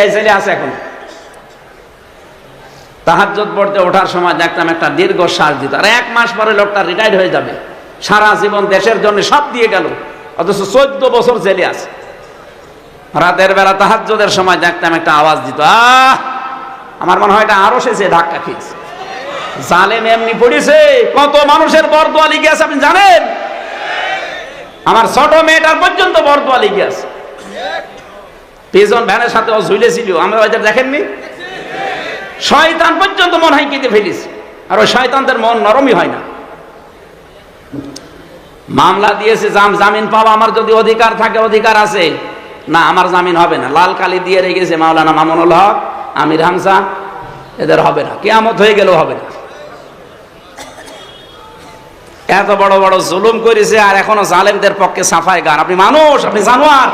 এই ছেলে আছে এখন, তাহাজ্জুদ পড়তে ওঠার সময় দেখতাম একটা দীর্ঘ শ্বাস দিত, আর 1 মাস পরে লোকটা রিটায়ার্ড হয়ে যাবে, সারা জীবন দেশের জন্য সব দিয়ে গেল, অথচ 14 বছর জেলে আছে। রাতের বেলা তাহাজ্জুদের সময় দেখতাম একটা আওয়াজ দিত, আমার মনে হয় এটা আরো সে ধাক্কা খেয়েছে। জালেম এমনি পড়েছে, কত মানুষের বরদোয়া লিখে আছে আপনি জানেন? আমার ছোট মেয়েটার পর্যন্ত বরদোয়া লিখে আছে, পিজন ভ্যানের সাথে ও ঝুলেছিল, আমরা ওইটা দেখেননি? শয়তান পর্যন্ত মন হয় কেটে ফেলিস, আর ওই শয়তানদের মন নরমই হয় না। মামলা দিয়েছে, জামিন পাওয়া আমার যদি অধিকার থাকে, অধিকার আছে না, আমার জামিন হবে না। লাল কালি দিয়ে রেখেছে মাওলানা মামুনুল হক, আমির হামজা, এদের হবে না, কিয়ামত হয়ে গেলেও হবে না। এত বড় বড় জুলুম করেছে আর এখনো জালেমদের পক্ষে সাফাই গান। আপনি মানুষ, আপনি জানোয়ার।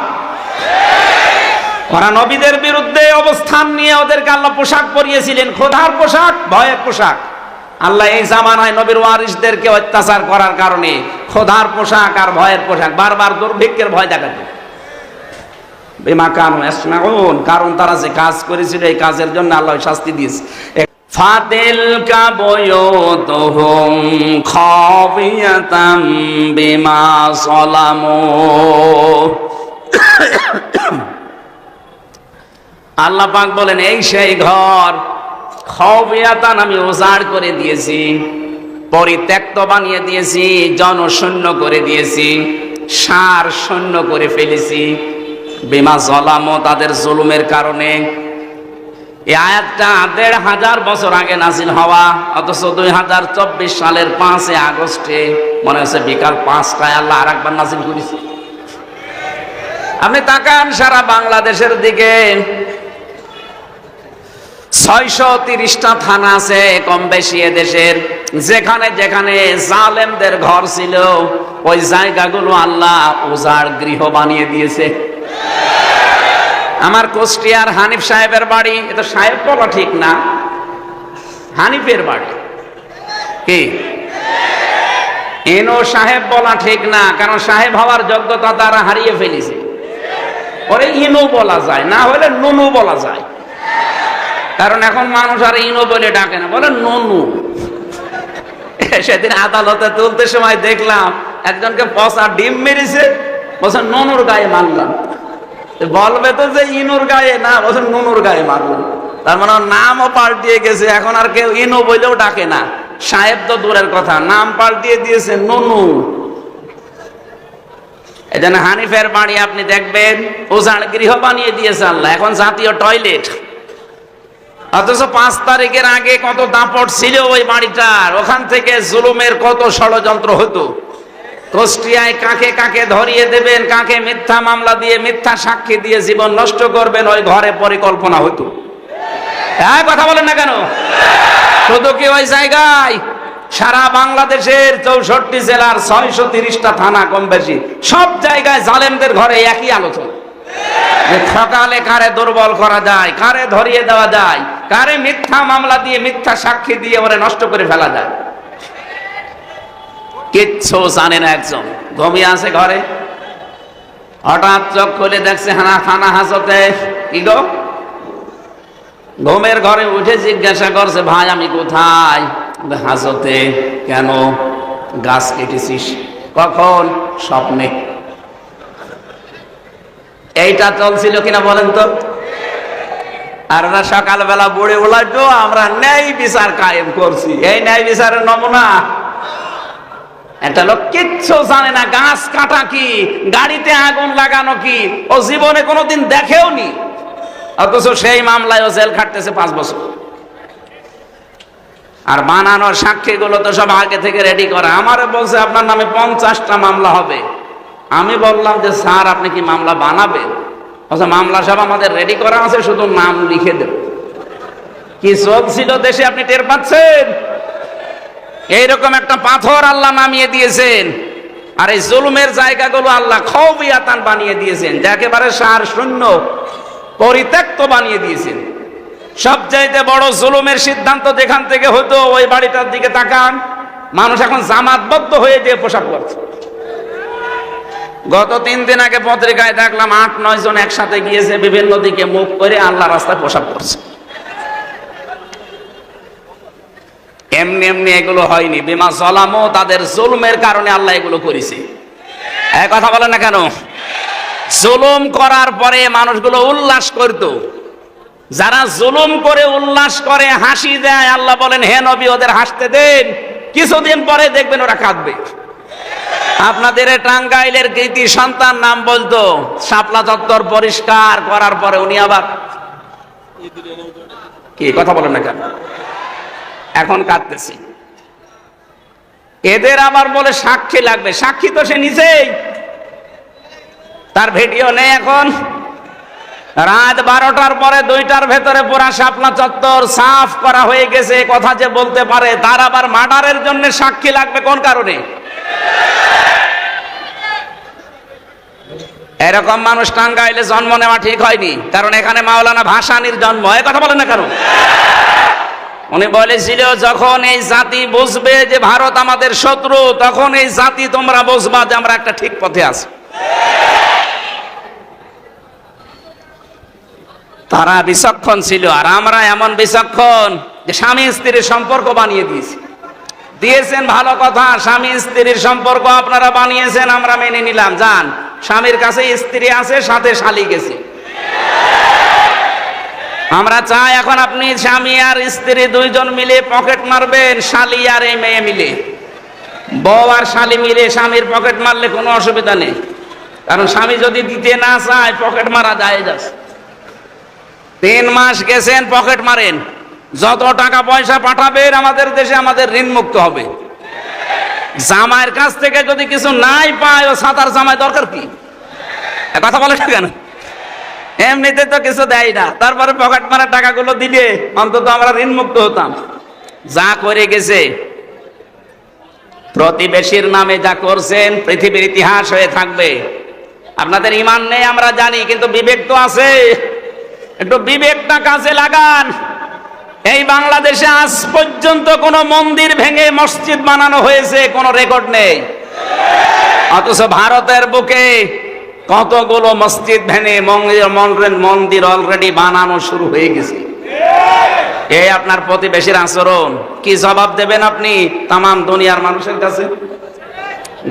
ওরা নবীদের বিরুদ্ধে অবস্থান নিয়ে ওদেরকে আল্লাহ পোশাক পরিয়েছিলেন, খোদার পোশাক, ভয়ের পোশাক। আল্লাহ এই জামানায় নবীর ওয়ারিসদেরকে অত্যাচার করার কারণে খোদার পোশাক আর ভয়ের পোশাক, বারবার দুর্ভিক্ষের ভয় দেখাতো। বিমা কানু ইয়াসনাউন, কারণ তারা যে কাজ করেছিল এই কাজের জন্য আল্লাহ শাস্তি দিয়েছে। ফাতিলকা বুয়ুতুহুম খাবিয়াতাম বিমা সালামু। আল্লাহ পাক বলেন এই সেই ঘর, খাবিয়াতান আমি উজাড় করে দিয়েছি, পরিত্যক্ত বানিয়ে দিয়েছি, জনশূন্য করে দিয়েছি, সার শূন্য করে ফেলেছি, বিমা সালামু, তাদের জুলুমের কারণে। এই আয়াতটা 1500 বছর আগে নাজিল হওয়া, অথচ 2024 সালের 5 আগস্টে মনে হচ্ছে বিকাল 5টায় আল্লাহ আর একবার নাজিল করেছে। আপনি তাকান সারা বাংলাদেশের দিকে, 630টা থানা আছে কম বেশি এদেশের, যেখানে যেখানে জালেমদের ঘর ছিল ওই জায়গাগুলো আল্লাহ উজাড় গৃহ বানিয়ে দিয়েছে। আমার কুষ্টিয়ার হানিফ সাহেবের বাড়ি, এটা সাহেব বলা ঠিক না, হানিফের বাড়ি, কি এনো সাহেব বলা ঠিক না, কারণ সাহেব হওয়ার যোগ্যতা তারা হারিয়ে ফেলেছে। পরে ইনো বলা যায়, না হলে নুনু বলা যায়, কারণ এখন মানুষ আর ইনো বলে ডাকে না, বলে নুনু। সেদিন আদালতে তুলতে সময় দেখলাম একজনকে পচা ডিম মেরেছে, বলছে নুনুর গায়ে মারলাম। বলবে তো যে ইনুর গায়ে না, বলছে নুনুর গায়ে মারলাম। তার মানে নামও পাল্টিয়ে গেছে, এখন আর কেউ ইনো বলেও ডাকে না, সাহেব তো দূরের কথা, নাম পাল্টিয়ে দিয়েছে নুনু। এই জন্য হানিফের বাড়ি আপনি দেখবেন উজাড় গৃহ বানিয়ে দিয়েছে আল্লাহ, এখন জাতীয় টয়লেট। অথচ 5 তারিখের আগে কত দাপট ছিল ওই বাড়িটার, ওখান থেকে জুলুমের কত ষড়যন্ত্র হতো। কুষ্টিয়ায় কাকে কাকে ধরিয়ে দেবেন, কাকে মিথ্যা মামলা দিয়ে মিথ্যা সাক্ষী দিয়ে জীবন নষ্ট করবেন, ওই ঘরে পরিকল্পনা হতো। হ্যাঁ, কথা বলেন না কেন? শুধু কি ওই জায়গায়, সারা বাংলাদেশের 64 জেলার 630টা থানা কম বেশি সব জায়গায় জালেমদের ঘরে একই আলোচনা, যে সকালে কারে দুর্বল করা যায়, কারে ধরিয়ে দেওয়া যায়, কারে মিথ্যা মামলা দিয়ে মিথ্যা সাক্ষী দিয়ে ওরে নষ্ট করে ফেলা যায়। কিচ্ছু জানে না, একজন ঘুমিয়ে আছে ঘরে, হঠাৎ চোখ খুলে দেখছে থানা হাজতে। কি গো? ঘুমের ঘরে উঠে জিজ্ঞাসা করছে, ভাই আমি কোথায়? হাজতে। কেন? গাছ কেটেছিস? কখন? স্বপ্নে। এইটা চলছিল কিনা বলেন তো? আর ওরা সকালবেলা বুড়ে বলাইতো আমরা ন্যায় বিচার কায়েম করছি। এই ন্যায় বিচারের নমুনা। একটা লোক কিচ্ছু জানে না, গাছ কাটা কি, গাড়িতে আগুন লাগানো কি, ও জীবনে কোনোদিন দেখেও নি, অথচ সেই মামলায় ও জেল খাটতেছে 5 বছর। আর বানানোর সাক্ষীগুলো তো সব আগে থেকে রেডি করা। আমারে বলছে আপনার নামে 50টা মামলা হবে। আমি বললাম যে স্যার আপনি কি মামলা বানাবেন? আচ্ছা মামলা সব আমাদের রেডি করা আছে, শুধু নাম লিখে দেব। কি চলছিল দেশে আপনি টের পাচ্ছেন? এইরকম একটা পাথর আল্লাহ নামিয়ে দিয়েছেন, আর এই জুলুমের জায়গাগুলো আল্লাহ খওফিয়াতান বানিয়ে দিয়েছেন, যে একেবারে সার শূন্য পরিত্যক্ত বানিয়ে দিয়েছেন। সবচাইতে বড় জুলুমের সিদ্ধান্ত যেখান থেকে হতো, ওই বাড়িটার দিকে তাকান, মানুষ এখন জামাতবদ্ধ হয়ে যে পোশাক পরছে। গত 3 দিন আগে পত্রিকায় দেখলাম 8-9 জন একসাথে গিয়েছে, বিভিন্ন দিকে মুখ করে আল্লাহ রাস্তায় পোশাক পরছে। এমনি এমনি এগুলো হয়নি, বিমা জলামো, তাদের জুলুমের কারণে আল্লাহ এগুলো করেছে। এই কথা বলেন না কেন? জুলুম করার পরে মানুষগুলো উল্লাস করত। যারা জুলুম করে উল্লাস করে, হাসি দেয়, আল্লাহ বলেন হে নবী ওদের হাসতে দেন, কিছুদিন পরে দেখবেন ওরা কাঁদবে। আপনাদের টাঙ্গাইলের কৃতি সন্তান নাম বলতো, শাপলা চত্বর পরিষ্কার করার পরে উনি আবার কি কথা বলেন না কেন? এখন কাঁদতেছি। এদের আবার বলে সাক্ষী লাগবে। সাক্ষী তো সে নিজেই, তার ভিডিও নেই। এখন রাত 12টার পরে 2টার ভেতরে পুরা শাপলা চত্বর সাফ করা হয়ে গেছে, কথা যে বলতে পারে, তার আবার মার্ডারের জন্য সাক্ষী লাগবে কোন কারণে? এরকম মানুষ টাঙ্গাইলে জন্ম নেওয়া ঠিক হয়নি, কারণ এখানে মাওলানা ভাসানীর জন্ম। এই কথা বলেন না কেন? উনি বলেছিল যখন এই জাতি বুঝবে যে ভারত আমাদের শত্রু, তখন এই জাতি তোমরা বুঝবা যে আমরা একটা ঠিক পথে আছি। তারা বিচক্ষণ ছিল, আর আমরা এমন বিচক্ষণ যে স্বামী স্ত্রীর সম্পর্ক বানিয়ে দিয়েছেন। ভালো কথা, স্বামী স্ত্রীর সম্পর্ক আপনারা বানিয়েছেন, আমরা মেনে নিলাম। যান, স্বামীর কাছে স্ত্রী আছে, সাথে শালি গেছে। আমরা চাই এখন আপনি স্বামী আর স্ত্রী 2 জন মিলে পকেট মারবেন, শালি আর এই মেয়ে মিলে। বউ আর শালি মিলে স্বামীর পকেট মারলে কোনো অসুবিধা নেই, কারণ স্বামী যদি দিতে না চায় পকেট মারা যায়। 3 মাস গেছেন, পকেট মারেন, যত টাকা পয়সা পাঠাবেন আমাদের দেশে আমাদের ঋণ মুক্ত হবে। জামাইয়ের কাছ থেকে যদি কিছু নাই পায়, ও সাঁতার জামাই দরকার কি? কথা বলে কেন? এমনিতে তো কিছু দেয় না, তারপরে পকেট মারা টাকাগুলো দিলে অন্তত আমরা ঋণ মুক্ত হতাম। যা করে গেছে, প্রতিবেশীর নামে যা করছেন, পৃথিবীর ইতিহাস হয়ে থাকবে। আপনাদের ঈমান নেই আমরা জানি, কিন্তু বিবেক তো আছে, একটু বিবেকটা কাজে লাগান। এই বাংলাদেশে আজ পর্যন্ত কোন মন্দির ভেঙে মসজিদ বানানো হয়েছে কোন রেকর্ড নেই, অথচ ভারতের বুকে কতগুলো মসজিদ ভেঙে মন্দির অলরেডি বানানো শুরু হয়ে গেছে। এই আপনার প্রতিবেশীর আচরণ, কি জবাব দেবেন আপনি তামাম দুনিয়ার মানুষের কাছে?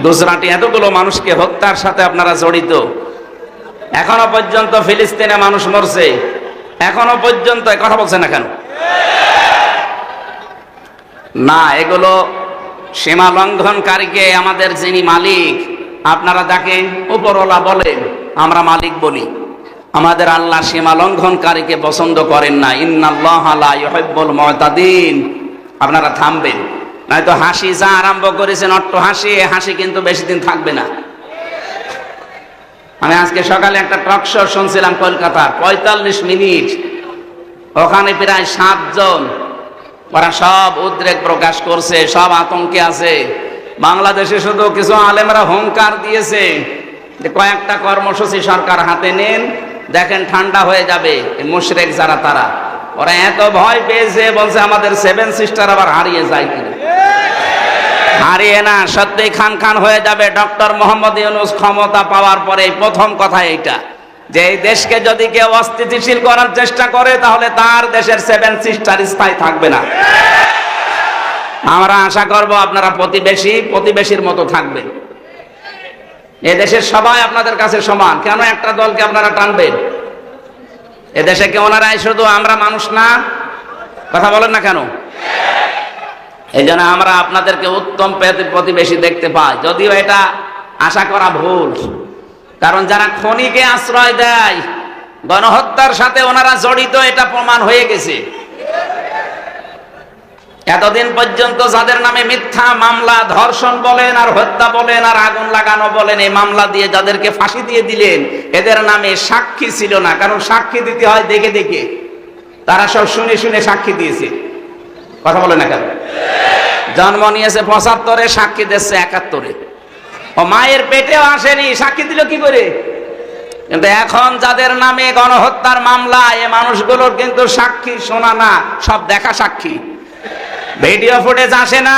গুজরাটে এতগুলো মানুষকে হত্যার সাথে আপনারা জড়িত, এখনো পর্যন্ত ফিলিস্তিনে মানুষ মরছে, এখনো পর্যন্ত কথা বলছেন না কেন? না, এগুলো সীমা লঙ্ঘনকারীকে আমাদের যিনি মালিক, আপনারা যাকে উপরওয়ালা বলেন, আমরা মালিক বলি। আমাদের আল্লাহ সীমা লঙ্ঘনকারীকে পছন্দ করেন না। ইন্নাল্লাহা লা ইউহিব্বুল মুতাদিন। আপনারা থামবেন, নয়তো হাসি যা আরম্ভ করেছেন অট্ট হাসি, হাসি কিন্তু বেশি দিন থাকবে না। আমি আজকে সকালে একটা টক শো শুনছিলাম কলকাতার, 45 মিনিট, ওখানে প্রায় 7 জন ওরা সব উদ্রেক প্রকাশ করছে, সব আতঙ্কে আছে। বাংলাদেশে শুধু কিছু আলেমরা হুঙ্কার দিয়েছে যে কয়েকটা কর্মসূচি সরকার হাতে নেন, দেখেন ঠান্ডা হয়ে যাবে। মুশরিক যারা তারা, ওরা এত ভয় পেয়েছে, বলছে আমাদের 7 সিস্টার আবার হারিয়ে যায় কিনা। হারিয়ে না, সত্যি খান খান হয়ে যাবে। ডক্টর মোহাম্মদ ইউনূস ক্ষমতা পাওয়ার পরে প্রথম কথা এইটা, যে এই দেশকে যদি কেউ অস্থিতিশীল করার চেষ্টা করে তাহলে তার দেশের 7 সিস্টার স্থায়ী থাকবে না। আমরা আশা করব আপনারা প্রতিবেশীর মতো থাকবেন। এদেশের সবাই আপনাদের কাছে সমান, কেন একটা দলকে আপনারা টানবেন? এদেশে কে ওনারাই শুধু, আমরা মানুষ না? কথা বলেন না কেন? এই জন্য আমরা আপনাদেরকে উত্তম প্রতিবেশী দেখতে পাই, যদিও এটা আশা করা ভুল। কারণ যারা খনিকে আশ্রয় দেয়, গণহত্যার সাথে ওনারা জড়িত, এটা প্রমাণ হয়ে গেছে। এতদিন পর্যন্ত যাদের নামে মিথ্যা মামলা, ধর্ষণ বলেন আর হত্যা বলেন আর আগুন লাগানো বলেন, এই মামলা দিয়ে যাদেরকে ফাঁসি দিয়ে দিলেন, এদের নামে সাক্ষী ছিল না। কারণ সাক্ষী দিতে হয় দেখে দেখে, তারা সব শুনে শুনে সাক্ষী দিয়েছে। কথা বলে না কেন? জন্ম নিয়েছে 75-এ, সাক্ষী দিচ্ছে 71-এ। ও মায়ের পেটেও আসেনি, সাক্ষী দিল কি করে? কিন্তু এখন যাদের নামে গণহত্যার মামলা, এ মানুষগুলোর কিন্তু সাক্ষী শোনা না, সব দেখা সাক্ষী। ভিডিও ফুটেজ আসে না।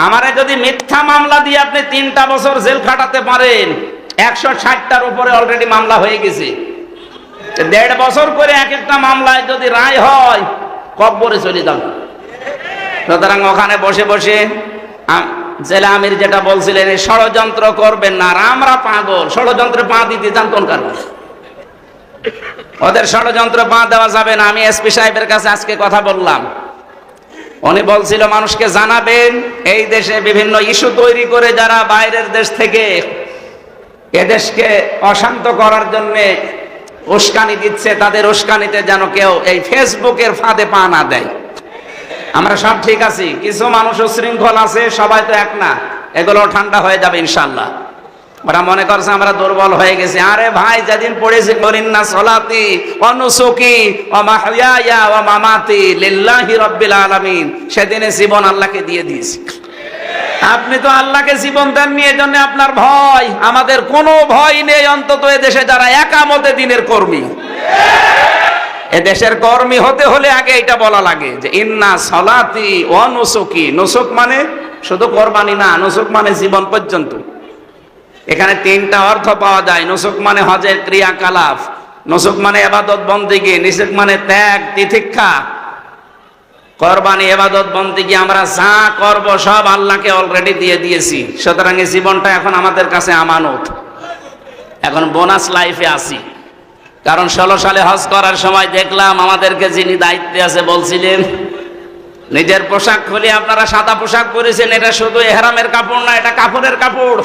আমারে যদি মিথ্যা মামলা দিয়ে আপনি 3টা বছর জেল খাটাতে পারেন, 160টার উপরে অলরেডি মামলা হয়ে গেছে। 1.5 বছর করে এক একটা মামলায় যদি রায় হয়, কব্বরে চলে যাবে। সুতরাং ওখানে বসে বসে জেলা আমির যেটা বলছিলেন, ষড়যন্ত্র করবেন না। আর আমরা পাগল, ষড়যন্ত্রে পা দিতে যান কোন কারণে? ওদের ষড়যন্ত্র পা দেওয়া যাবে না। আমি এসপি সাহেবের কাছে আজকে কথা বললাম, উনি বলছিল মানুষকে জানাবেন এই দেশে বিভিন্ন ইস্যু তৈরি করে যারা বাইরের দেশ থেকে এদেশকে অশান্ত করার জন্য উস্কানি দিচ্ছে, তাদের উস্কানিতে যেন কেউ এই ফেসবুকের ফাঁদে পা না দেয়। আমরা সব ঠিক আছি, কিছু মানুষ উশৃঙ্খল আছে, সবাই তো এক না। এগুলো ঠান্ডা হয়ে যাবে ইনশাআল্লাহ। ওরা মনে করছে আমরা দুর্বল হয়ে গেছি। আরে ভাই, যেদিন পড়েছি ইন্না সলাতি ওয়া নুসুকি ওয়া মাহইয়ায়া ওয়া মামাতি লিল্লাহি রাব্বিল আলামিন, সেদিনে জীবন আল্লাহকে দিয়ে দিয়েছি। আপনি তো আল্লাহকে জীবন দেননি, এজন্য আপনার ভয়। আমাদের কোনো ভয় নেই, অন্তত এদেশে যারা একামতে দিনের কর্মী। এদেশের কর্মী হতে হলে আগে এটা বলা লাগে যে ইন্না সলাতি ওয়া নুসুকি। নুসুক মানে শুধু কোরবানি না, নুসুক মানে জীবন পর্যন্ত। এখানে 3টা অর্থ পাওয়া যায়। নুসুক মানে হজের ক্রিয়াকলাপ, নুসুক মানে ইবাদত বন্দেগী, নুসুক মানে ত্যাগ তিতিক্ষা। কোরবানি ইবাদত বন্দেগী আমরা যা করব সব আল্লাহকে অলরেডি দিয়ে দিয়েছি। সুতরাং এই জীবনটা এখন আমাদের কাছে আমানত। এখন বোনাস লাইফে আছি। কারণ 16 সালে হজ করার সময় দেখলাম আমাদেরকে যিনি দায়িত্বে আছে বলছিলেন, নিজের পোশাক খুলে আপনারা সাদা পোশাক পরেছেন, এটা শুধু ইহরামের কাপড় না, এটা কাফনের কাপড়।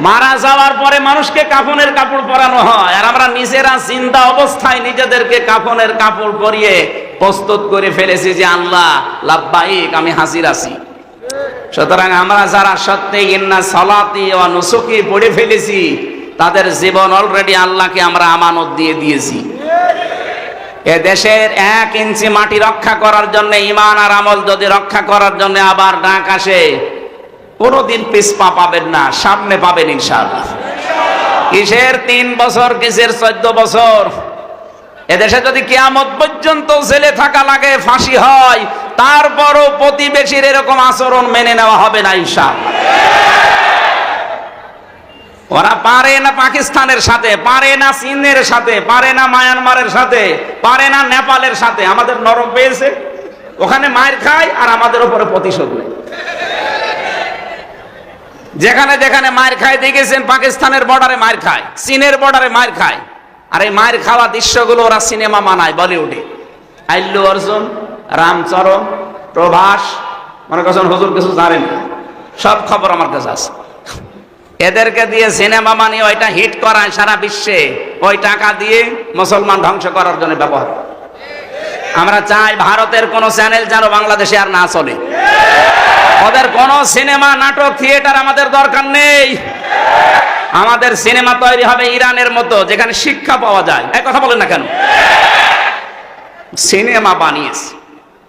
মারা যাওয়ার পরে মানুষকে কাফনের কাপড় পরানো হয়, আর আমরা নিজেরা জিন্দা অবস্থায় নিজেদেরকে কাফনের কাপড় পরিয়ে প্রস্তুত করে ফেলেছি যে আল্লাহ লাব্বাইক, আমি হাজির আছি। সুতরাং আমরা যারা সত্যি ইন্না সলাতি ওয়া নুসুকি পড়ে ফেলেছি, তাদের জীবন অলরেডি আল্লাহকে আমরা আমানত দিয়ে দিয়েছি। এ দেশের 1 ইঞ্চি মাটি রক্ষা করার জন্য, ঈমান আর আমল যদি রক্ষা করার জন্য আবার ডাক আসে, কোনদিন পিছপা পাবেন না, সামনে পাবেন ইনশাআল্লাহ। কিসের 3 বছর, কিসের 14 বছর? এদেশে যদি কিয়ামত পর্যন্ত জেলে থাকা লাগে, ফাঁসি হয়, তারপরও প্রতিবেশীর এরকম আচরণ মেনে নেওয়া হবে না ইনশাআল্লাহ। ওরা পারে না পাকিস্তানের সাথে, পারে না চীনের সাথে, পারে না মায়ানমারের সাথে, পারে না নেপালের সাথে। আমাদের নরম পেয়েছে, ওখানে মার খায় আর আমাদের উপরে প্রতিশোধ নেয়। যেখানে যেখানে মার খায় দেখেছেন, পাকিস্তানের বর্ডারে মার খায়, চীনের বর্ডারে মার খায়। আর এই মার খাওয়া দৃশ্যগুলো ওরা সিনেমা মানায় বলিউডে। আল্লু অর্জুন, রামচরণ, প্রভাস, মনে করছেন হুজুর কিছু জানেন, সব খবর আমার কাছে আছে। এদেরকে দিয়ে সিনেমা বানিয়ে ওইটা হিট করায় সারা বিশ্বে, ওই টাকা দিয়ে মুসলমান ধ্বংস করার জন্য ব্যবহার। আমরা চাই ভারতের কোন চ্যানেল যেন বাংলাদেশে আর না চলে। ওদের কোন সিনেমা, নাটক, থিয়েটার আমাদের দরকার নেই। আমাদের সিনেমা তৈরি হবে ইরানের মতো, যেখানে শিক্ষা পাওয়া যায়। এক কথা বলেন না কেন? সিনেমা বানিয়েছে।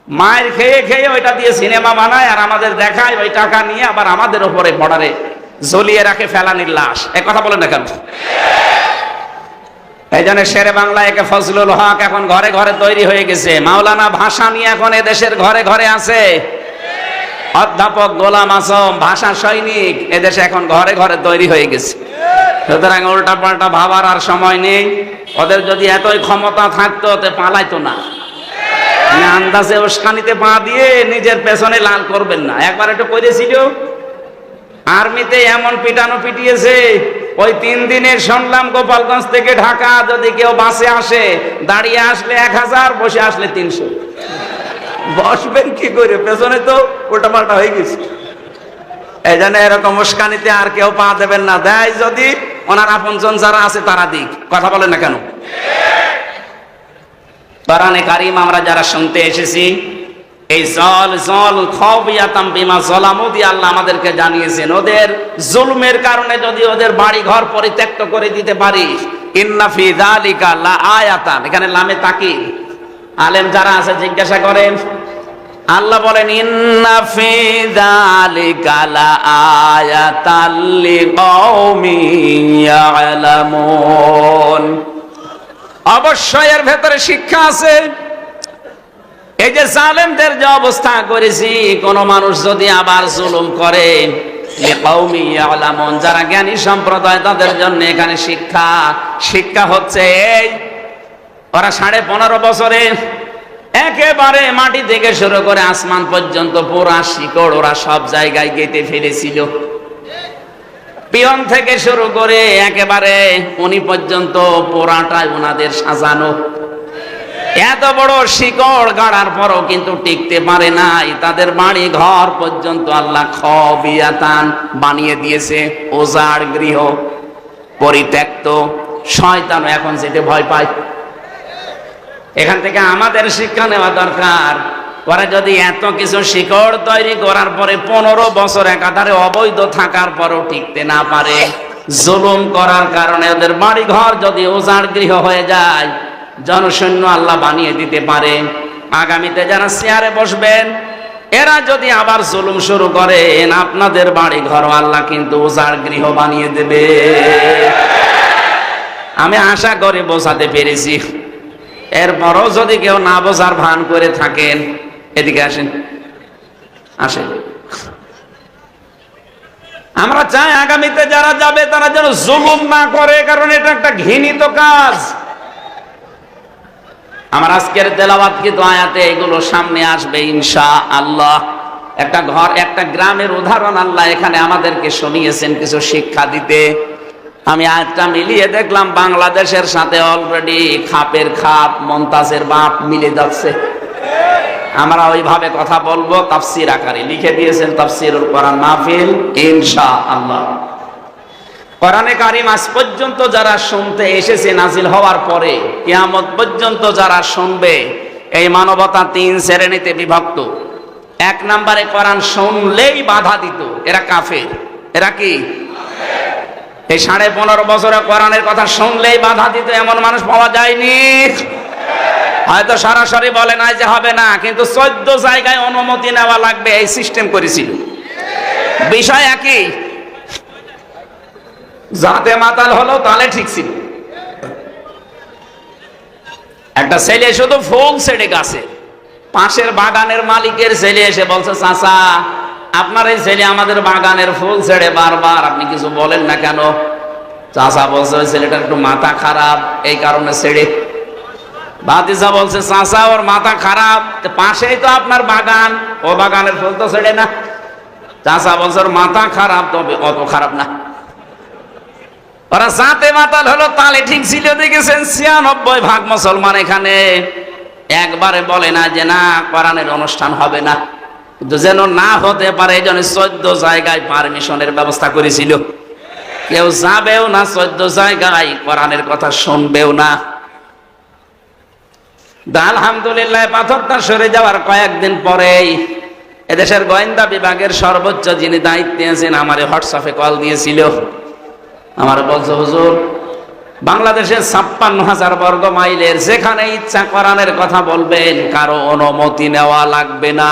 মায়ের খেয়ে খেয়ে ওইটা দিয়ে সিনেমা বানায় আর আমাদের দেখায়, ওই টাকা নিয়ে আবার আমাদের ওপরে বর্ডারে ঝুলিয়ে রাখে ফেলানির লাশ। এক কথা বলেন না কেন? এই জন্য শেরে বাংলা একে ফজলুল হক এখন ঘরে ঘরে তৈরি হয়ে গেছে। মাওলানা ভাসানী এখন এদেশের ঘরে ঘরে আছে। অধ্যাপক গোলাম আজম ভাষা সৈনিক এদেশে এখন ঘরে ঘরে তৈরি হয়ে গেছে। সুতরাং উল্টা পাল্টা ভাবার আর সময় নেই। ওদের যদি এতই ক্ষমতা থাকতো তো পালাইতো না। আন্দাজে উস্কানিতে পা দিয়ে নিজের পেছনে লাল করবেন না। একবার একটু করেছিল, আর্মিতে এমন পিটানো পিটিয়েছে, ওই 3 দিনে শুনলাম গোপালগঞ্জ থেকে ঢাকা যদি কেউ বাসে আসে, দাঁড়িয়ে আসলে 1000, বসে আসলে 300। বসবেন কি করে? পেছনে তো উল্টা পাল্টা হয়ে গেছে। এই জন্য এরকম উস্কানিতে আর কেউ পা দেবেন না। দেয় যদি ওনার আপনজন যারা আছে তারা দিক। কথা বলেন না কেন? কোরআনে কারীম আমরা যারা শুনতে এসেছি, এই জল খাওয়াতাম বিমা জলামু দিয়ে আল্লাহ আমাদেরকে জানিয়েছেন, ওদের জুলমের কারণে যদি ওদের বাড়ি ঘর পরিত্যক্ত করে দিতে পারি, ইন্না ফি যালিকা লা আয়াতান, এখানে লামে তাকিদ। আলেম যারা আছে জিজ্ঞাসা করেন, আল্লাহ বলেন ইন্না ফি যালিকা লা আয়াতাল লিকাওমিন ইয়ালামুন, অবশ্যই এর ভেতরে শিক্ষা আছে। এই যে জালেমদের যে অবস্থা করেছি, কোন মানুষ যদি আবার জুলুম করে, লিকাওমিন ইয়ালামুন, যারা জ্ঞানী সম্প্রদায় তাদের জন্য এখানে শিক্ষা হচ্ছে এই, ওরা 15.5 বছরে একেবারে মাটি থেকে শুরু করে আসমান পর্যন্ত পুরা শিকড় ওরা সব জায়গায় গেঁথে ফেলেছিল। পিয়ন থেকে শুরু করে একেবারে উনি পর্যন্ত পুরাটাই ওনাদের সাজানো। এত বড় শিকড় গাড়ার পরও কিন্তু টিকতে পারে নাই। তাদের বাড়ি ঘর পর্যন্ত আল্লাহ খাওয়াতান বানিয়ে দিয়েছে, ওজাড় গৃহ, পরিত্যক্ত। শয়তানও এখন যেতে ভয় পায়। এখান থেকে আমাদের শিক্ষা নেওয়া দরকার। ওরা যদি এত কিছু শিকড় তৈরি করার পরে 15 বছর একাধারে অবৈধ থাকার পরও টিকতে না পারে, জুলুম করার কারণে ওদের বাড়ি ঘর যদি উজাড় গৃহ হয়ে যায়, জনশূন্য আল্লাহ বানিয়ে দিতে পারে। আগামীতে যারা চেয়ারে বসবেন, এরা যদি আবার জুলুম শুরু করেন, আপনাদের বাড়ি ঘর আল্লাহ কিন্তু উজাড় গৃহ বানিয়ে দেবে। আমি আশা করে বোঝাতে পেরেছি। এরপরও যদি কেউ না বোঝার ভান করে থাকেন, এদিকে আসেন। আমরা চাই আগামীতে যারা যাবে তারা যেন জুলুম না করে, কারণ এটা একটা ঘৃণিত কাজ। আমার আজকের তেলাওয়াতকৃত আয়াতে এগুলো সামনে আসবে ইনশাআল্লাহ। একটা গ্রামের উদাহরণ আল্লাহ এখানে আমাদেরকে শুনিয়েছেন কিছু শিক্ষা দিতে। আমি আয়াতটা মিলিয়ে দেখলাম বাংলাদেশের সাথে অলরেডি খাপের খাপ, মমতাজের বাপ মিলে যাচ্ছে। আমরা ওইভাবে কথা বলবো, তাফসীর আকারে লিখে দিয়েছেন তাফসীরুল কোরআন মাহফিল ইনশাআল্লাহ। কোরআনে কারীম আজ পর্যন্ত যারা শুনতে এসেছে নাজিল হওয়ার পরে কিয়ামত পর্যন্ত যারা শুনবে, এই মানবতা 3 শ্রেণীতে বিভক্ত। 1 নম্বরে কোরআন শুনলেই বাধা দিত, এরা কাফের। এরা কি? এই 15.5 বছরে কোরআনের কথা শুনলেই বাধা দিত এমন মানুষ পাওয়া যায়নি। হয়তো সরাসরি বলে নাই যে হবে না, কিন্তু 14 জায়গায় অনুমতি নেওয়া লাগবে, এই সিস্টেম করেছিল। বিষয় একই, যাতে মাতাল হলো তাহলে ঠিক ছিল। একটা ছেলে শুধু ফুল ছেড়ে গাছে, পাশের বাগানের মালিকের ছেলে এসে বলছে, চাচা আপনার এই ছেলে আমাদের বাগানের ফুল ছেড়ে বারবার, আপনি কিছু বলেন না কেন? চাচা বলছে ওই ছেলেটার একটু মাথা খারাপ, এই কারণে ছেড়ে। ভাতিজা বলছে, চাচা ওর মাথা খারাপ, পাশেই তো আপনার বাগান, ও বাগানের ফুল তো ছেড়ে না। চাচা বলছে ওর মাথা খারাপ, তবে অত খারাপ না। ওরা যাতে মাতাল হলো তালে ঠিক ছিল। দেখেছেন 96% মুসলমান এখানে একবারে বলে না যে না কোরআনের অনুষ্ঠান হবে না, কিন্তু যেন না হতে পারে এই জন্য 14 জায়গায় পারমিশনের ব্যবস্থা করেছিল। কেউ যাবেও না 14 জায়গায়, কোরআনের কথা শুনবেও না। আলহামদুলিল্লাহ পাথরটা সরে যাওয়ার কয়েকদিন পরেই এদেশের গোয়েন্দা বিভাগের সর্বোচ্চ যিনি দায়িত্বে আছেন আমার হোয়াটসঅ্যাপে কল দিয়েছিল। আমার বলছে, হুজুর বাংলাদেশের 56,000 বর্গ মাইলের যেখানে ইচ্ছা কোরআনের কথা বলবেন, কারো অনুমতি নেওয়া লাগবে না।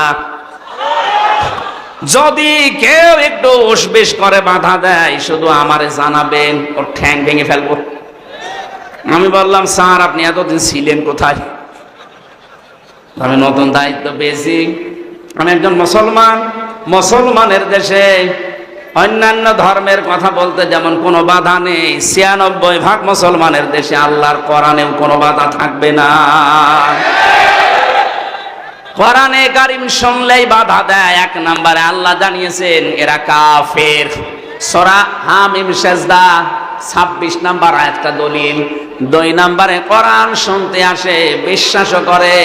যদি কেউ একটু উসবিস করে বাধা দেয়, শুধু আমারে জানাবেন, ওর ঠ্যাং ভেঙে ফেলবো। আমি বললাম, স্যার আপনি এতদিন ছিলেন কোথায়? আমি নতুন দায়িত্ব পেয়েছি, আমি একজন মুসলমান, মুসলমানের দেশে অন্যান্য ধর্মের কথা বলতে যেমন কোনো বাধা নেই, 96% মুসলমানের দেশে আল্লাহর কোরআনেও কোনো বাধা থাকবে না। কোরআনে কারিম শুনলেই বাধা দেয়। 1 নম্বরে আল্লাহ জানিয়েছেন এরা কাফের, সূরা হামিম সেজদা 26 নম্বর আয়াতটা দলিল। 2 নম্বরে কোরআন শুনতে আসে, বিশ্বাসও করে,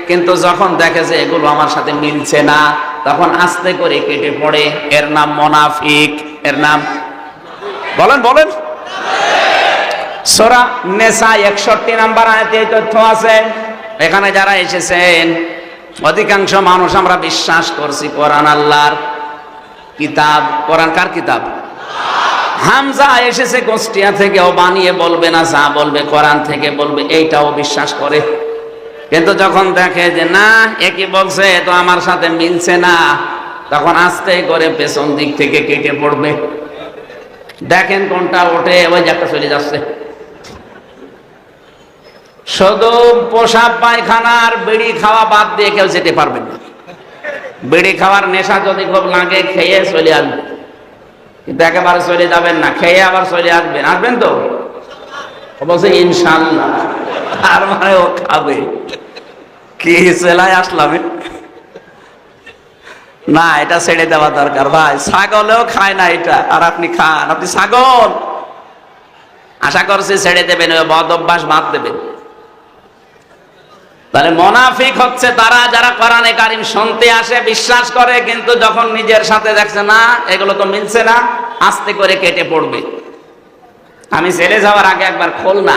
কিন্তু যখন দেখে যে এগুলো আমার সাথে মিলছে না, তখন আস্তে করে কেটে পড়ে। এর নাম মুনাফিক। এর নাম বলেন সূরা নিসা 61 নম্বর আয়াতে এই তথ্য আছে। এখানে যারা এসেছেন অধিকাংশ মানুষ আমরা বিশ্বাস করছি কোরআন আল্লাহর কিতাব। কোরআন কার কিতাব? হামজা এসেছে কুষ্টিয়া থেকে, ও বানিয়ে বলবে না, যা বলবে কোরআন থেকে বলবে, এইটাও বিশ্বাস করে। কিন্তু যখন দেখে যে না একই বলছে, তো আমার সাথে মিলছে না, তখন আস্তে করে পেছন দিক থেকে কেটে পড়বে। দেখেন কোনটা ওঠে, ওই যে একটা চলে যাচ্ছে। শুধু পোশাক পায়খানার বিড়ি খাওয়া বাদ দিয়ে কেউ যেতে পারবেন না। বিড়ি খাওয়ার নেশা যদি খুব লাগে, খেয়ে চলে আসবেন, কিন্তু একেবারে চলে যাবেন না, খেয়ে আবার চলে আসবেন তো? বলছে ইনশাআল্লাহ, তার মানে ও খাবে। কি জেলায় আসলাম না, এটা ছেড়ে দেওয়া দরকার ভাই। ছাগলেও খায় না এটা, আর আপনি খান। আপনি ছাগল, আশা করছি ছেড়ে দেবেন, ওই বদ অভ্যাস বাদ দেবেন। তাহলে মুনাফিক হচ্ছে তারা যারা কোরআনে কারিম শুনতে আসে, বিশ্বাস করে, কিন্তু যখন নিজের সাথে দেখছে না এগুলো তো মিলছে না, আস্তে করে কেটে পড়বে। আমি ছেড়ে যাওয়ার আগে একবার খুলনা,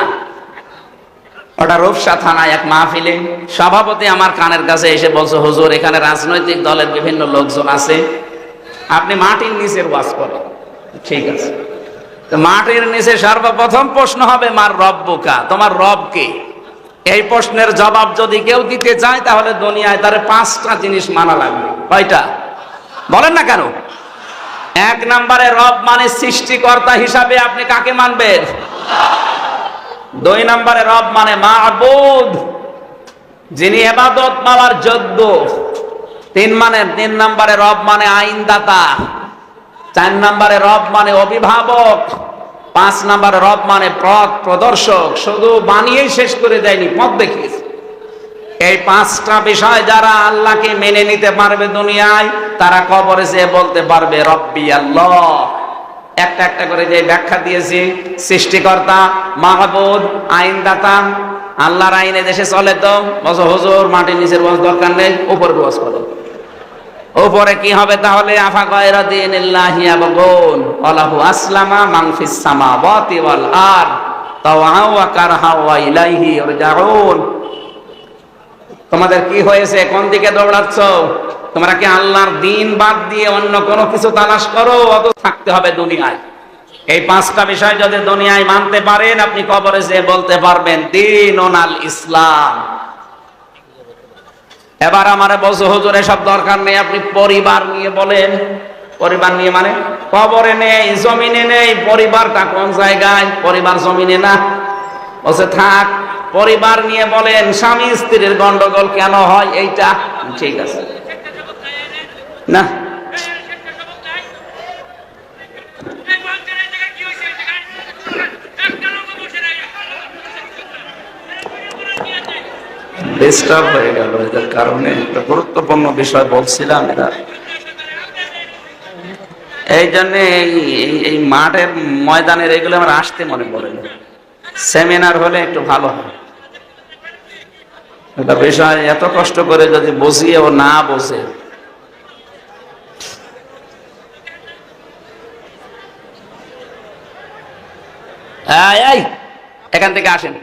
ওটা রূপসা থানায় এক মাহফিলে সভাপতি আমার কানের কাছে এসে বলছে, হুজুর এখানে রাজনৈতিক দলের বিভিন্ন লোকজন আছে, আপনি মাটির নিচের ওয়াজ করেন। ঠিক আছে, তো মাটির নিচে সর্বপ্রথম প্রশ্ন হবে মার রব্বুকা, তোমার রব কে? এই প্রশ্নের জবাব যদি কেউ দিতে চায়, তাহলে দুনিয়ায় তার 5টা জিনিস মানা লাগবে। কয়টা বলেন না কেন? 1 নম্বরে রব মানে সৃষ্টিকর্তা হিসাবে আপনি কাকে মানবেন? 2 নম্বরে রব মানে মাবুদ, যিনি ইবাদত পাওয়ার যোগ্য। 3 নম্বরে রব মানে আইনদাতা। 4 নম্বরে রব মানে অভিভাবক। 5 নম্বরে রব মানে পথ প্রদর্শক। শুধু বানিয়েই শেষ করে দেয়নি, পথ দেখিয়েছে। এই 5টা বিষয় যারা আল্লাহকে মেনে নিতে পারবে দুনিয়ায়, তারা কবরে যেয়ে বলতে পারবে রব্বি আল্লাহ। একটা একটা করে যে ব্যাখ্যা দিয়েছি, সৃষ্টিকর্তা, মাহবুদ, আইনদাতা। আল্লাহর আইনে দেশে চলে তো বলছো হুজুর মাটির নিচের বস দরকার নেই, উপরে বস করো। উপরে কি হবে তাহলে? আফা গায়রা দীনিল্লাহি ইয়াবগুন ওয়ালাহু আসলামা মান ফিস সামাওয়াতি ওয়াল আরদ তাওআ ওয়া কারহা ওয়া ইলাইহি ইরজাউন। তোমাদের কি হয়েছে? কোন দিকে দৌড়াচ্ছ? তোমরা কি আল্লাহর দ্বীন বাদ দিয়ে অন্য কোনো কিছু তালাশ করো? অত থাকতে হবে দুনিয়ায়। এই 5টা বিষয় যদি দুনিয়ায় মানতে পারেন, আপনি কবরে যেয়ে বলতে পারবেন দীনুল ইসলাম। এবার আমারে বলছো হুজুর এসব দরকার নেই, আপনি পরিবার নিয়ে বলেন। পরিবার নিয়ে মানে কবরে নেই, জমিনে নেই। পরিবারটা কোন জায়গায়? পরিবার জমিনে না। বলছে থাক, পরিবার নিয়ে বলেন। স্বামী স্ত্রীর গন্ডগোল কেন হয়? এইটা ঠিক আছে না? ডিস্টার্ব হয়ে গেল এদের কারণে। একটা গুরুত্বপূর্ণ বিষয় বলছিলাম, এটা এই জন্য এই মাঠের ময়দানের এগুলো আমার আসতে মনে পড়ে না। সেমিনার হলে একটু ভালো হয়। একটা বিষয় এত কষ্ট করে যদি বুঝিয়ে ও না বোঝে, এখান থেকে আসেন,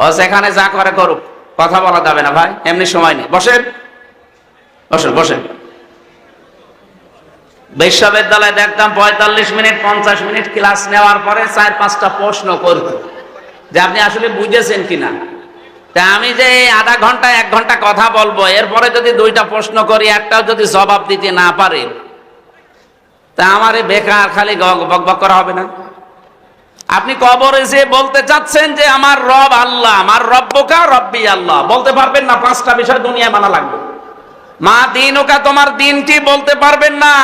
ও সেখানে যা করে করুক, কথা বলা যাবে না ভাই, এমনি সময় নেই। বসেন বসেন বসেন। বিশ্ববিদ্যালয়ে দেখতাম 45 মিনিট 50 মিনিট ক্লাস নেওয়ার পরে 4-5টা প্রশ্ন করত যে আপনি আসলে বুঝেছেন কিনা। তা আমি যে আধা ঘন্টা 1 ঘন্টা কথা বলবো, এরপরে যদি 2টা প্রশ্ন করি, একটাও যদি জবাব দিতে না পারে, তা আমারে বেকার খালি বকবক করা হবে না? আপনি কবরে যে বলতে চাচ্ছেন যে আমার রব আল্লাহ, আমার রব্বুকা রব্বি আল্লাহ, বলতে পারবেন না? 5টা বিষয় দুনিয়ায় মানা লাগবে। মা দিনুকা, তোমার দিনটি বলতে পারবেন না।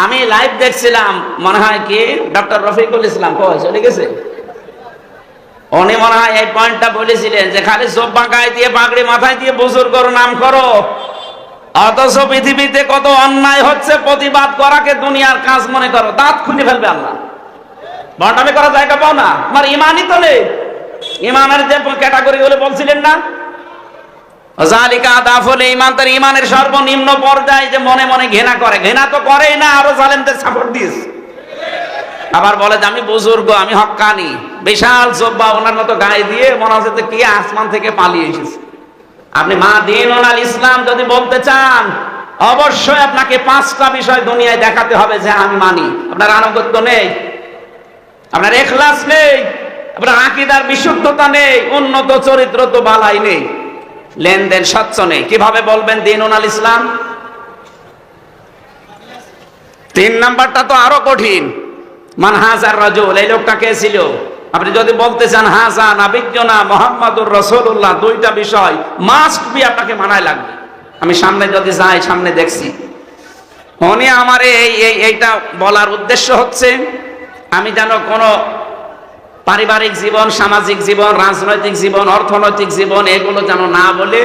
আমি লাইভ দেখছিলাম, মনে হয় কি ডক্টর রফিকুল ইসলাম চলে গেছে, উনি মনে হয় এই পয়েন্টটা বলেছিলেন যে খালি জোব্বা গায়ে দিয়ে পাগড়ি মাথায় দিয়ে বুজুর্গর নাম করো, অথচ পৃথিবীতে কত অন্যায় হচ্ছে প্রতিবাদ করাকে দুনিয়ার কাজ মনে করো। দাঁত খুলে ফেলবে আল্লাহ। বন্টামি করার জায়গা পাও না, তোমার ইমানই তো নেই। ইমানের যে ক্যাটাগরি গুলো বলছিলেন না, জালিকা আদাফুল ঈমান, তার ইমানের সর্বনিম্ন পর্যায়ে যে মনে মনে ঘৃণা করে, ঘৃণা তো করেই না, আরো জালেমদের সাপোর্ট দিস। আবার বলে যে আমি বুজুর্গ, আমি হক্কানি, বিশাল জব্বা ওনার মতো গায়ে দিয়ে মনে হচ্ছে যে কি আসমান থেকে পালিয়ে এসেছে। আপনি মা দিনুল ইসলাম যদি বলতে চান, অবশ্যই আপনাকে 5টা বিষয় দুনিয়ায় দেখাতে হবে যে আমি মানি। আপনার আনুগত্য নেই, আপনার ইখলাস নেই, আপনার আকীদার বিশুদ্ধতা নেই, উন্নত চরিত্র তো বালাই নেই, লেনদেন স্বচ্ছ নেই, কিভাবে বলবেন দিনুল ইসলাম? 3 নাম্বারটা তো আরো কঠিন। মান হাজার রাজুল, এই লোকটা কে ছিল? আপনি যদি বলতে চান হাজা নাবিয়্যুনা মুহাম্মাদুর রাসূলুল্লাহ, 2টা বিষয় মাস্ট বি আপনাকে মানায় লাগবে। আমি সামনে যদি যাই, সামনে দেখছি উনি আমার এইটা বলার উদ্দেশ্য হচ্ছে আমি যেন কোনো পারিবারিক জীবন, সামাজিক জীবন, রাজনৈতিক জীবন, অর্থনৈতিক জীবন এগুলো যেন না বলে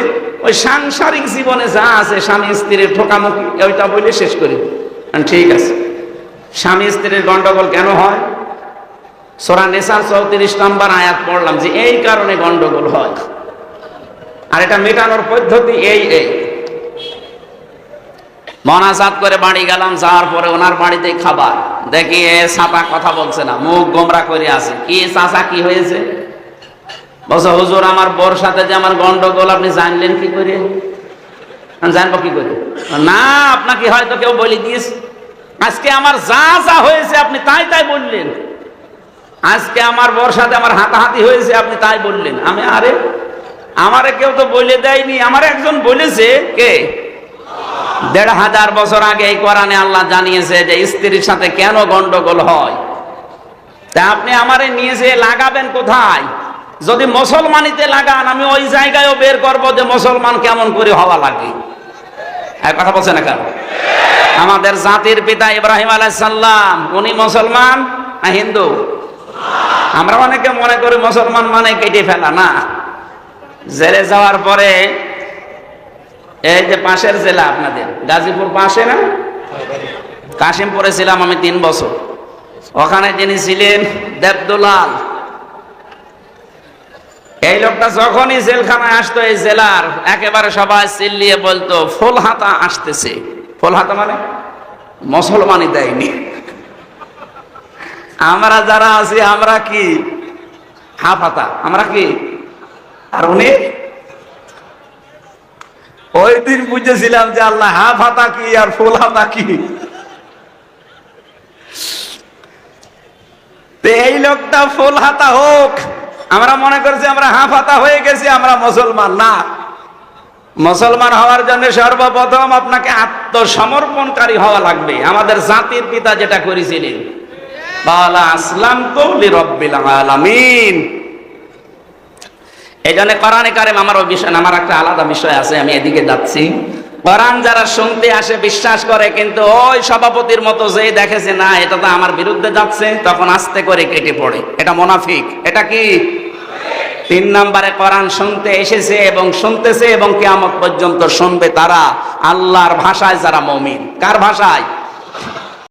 ওই সাংসারিক জীবনে যা আছে স্বামী স্ত্রীর ঠোকামুখি ওইটা বলে শেষ করি। ঠিক আছে, স্বামী স্ত্রীর গন্ডগোল কেন হয়? সূরা নিসার 34 নম্বর আয়াত পড়লাম যে এই কারণে গন্ডগোল হয়, আর এটা মেটানোর পদ্ধতি এই মনাজাত করে বাড়ি গেলাম, যাওয়ার পরে ওনার বাড়িতে খাবার দেখি এ ছাপা কথা বলছে না, মুখ গোমরা করে আছে। কি চাচা, কি হয়েছে? বলছে হুজুর আমার বোর সাথে যে আমার গন্ডগোল আপনি জানলেন কি করে? জানবো কি করে? না, আপনাকে হয়তো কেউ বলে দিয়েছে। আজকে আমার যা যা হয়েছে আপনি তাই তাই বললেন। আজকে আমার বোর সাথে আমার হাতাহাতি হয়েছে, আপনি তাই বললেন। আমি আরে আমারে কেউ তো বলে দেয়নি, আমার একজন বলেছে। কে? 1500 বছর আগে এই কোরআনে আল্লাহ জানিয়েছে যে স্ত্রীর সাথে কেন গন্ডগোল হয়। তা আপনি আমারে নিয়ে যেয়ে লাগাবেন কোথায়? যদি মুসলমানিতে লাগান, আমি ওই জায়গায়ও বের করবো যে মুসলমান কেমন করে হওয়া লাগে। কথা বলছে না কেন? আমাদের জাতির পিতা ইব্রাহিম আলাইহিস সালাম, উনি মুসলমান না হিন্দু? আমরা অনেকে মনে করি মুসলমান মানে কেটে ফেলা, না। জেলে যাওয়ার পরে এই যে পাশের জেলা আপনাদের গাজীপুর পাশে না, কাশিমপুরে ছিলাম আমি 3 বছর। ওখানে যিনি ছিলেন দেবদুলাল, এই লোকটা যখনই জেলখানায় আসতো এই জেলার একেবারে সবাই চিল্লিয়ে বলতো ফুল হাতা আসতেছে। ফুল হাতা মানে মুসলমানই দেয়নি। আমরা যারা আছি আমরা কি হাফ হাতা, আমরা কি? আর উনি ওই দিন বুঝেছিলাম যে আল্লাহ হাফ হাতা কি আর ফুল হাতা কি। এই লোকটা ফুল হাতা হোক, আমরা মনে করছি আমরা হাফ হাতা হয়ে গেছি, আমরা মুসলমান না। মুসলমান হওয়ার জন্য সর্বপ্রথম আপনাকে আত্মসমর্পণকারী হওয়া লাগবে। আমাদের জাতির পিতা যেটা করেছিলেন, বালা আসলামতু লিরাব্বিল আলামিন। এই জন্য কোরআনে কারিম আমার ওই বিষয়, আমার একটা আলাদা বিষয় আছে, আমি এদিকে যাচ্ছি। কোরআন যারা শুনতে আসে বিশ্বাস করে, কিন্তু ওই সভাপতির মতো যে দেখেছে না এটা তো আমার বিরুদ্ধে যাচ্ছে, তখন আস্তে করে কেটে পড়ে। এটা মুনাফিক। এটা কি? 3 নম্বরে কোরআন শুনতে এসেছে এবং শুনতেছে এবং কিয়ামত পর্যন্ত শুনবে তারা আল্লাহর ভাষায় যারা মুমিন। কার ভাষায়?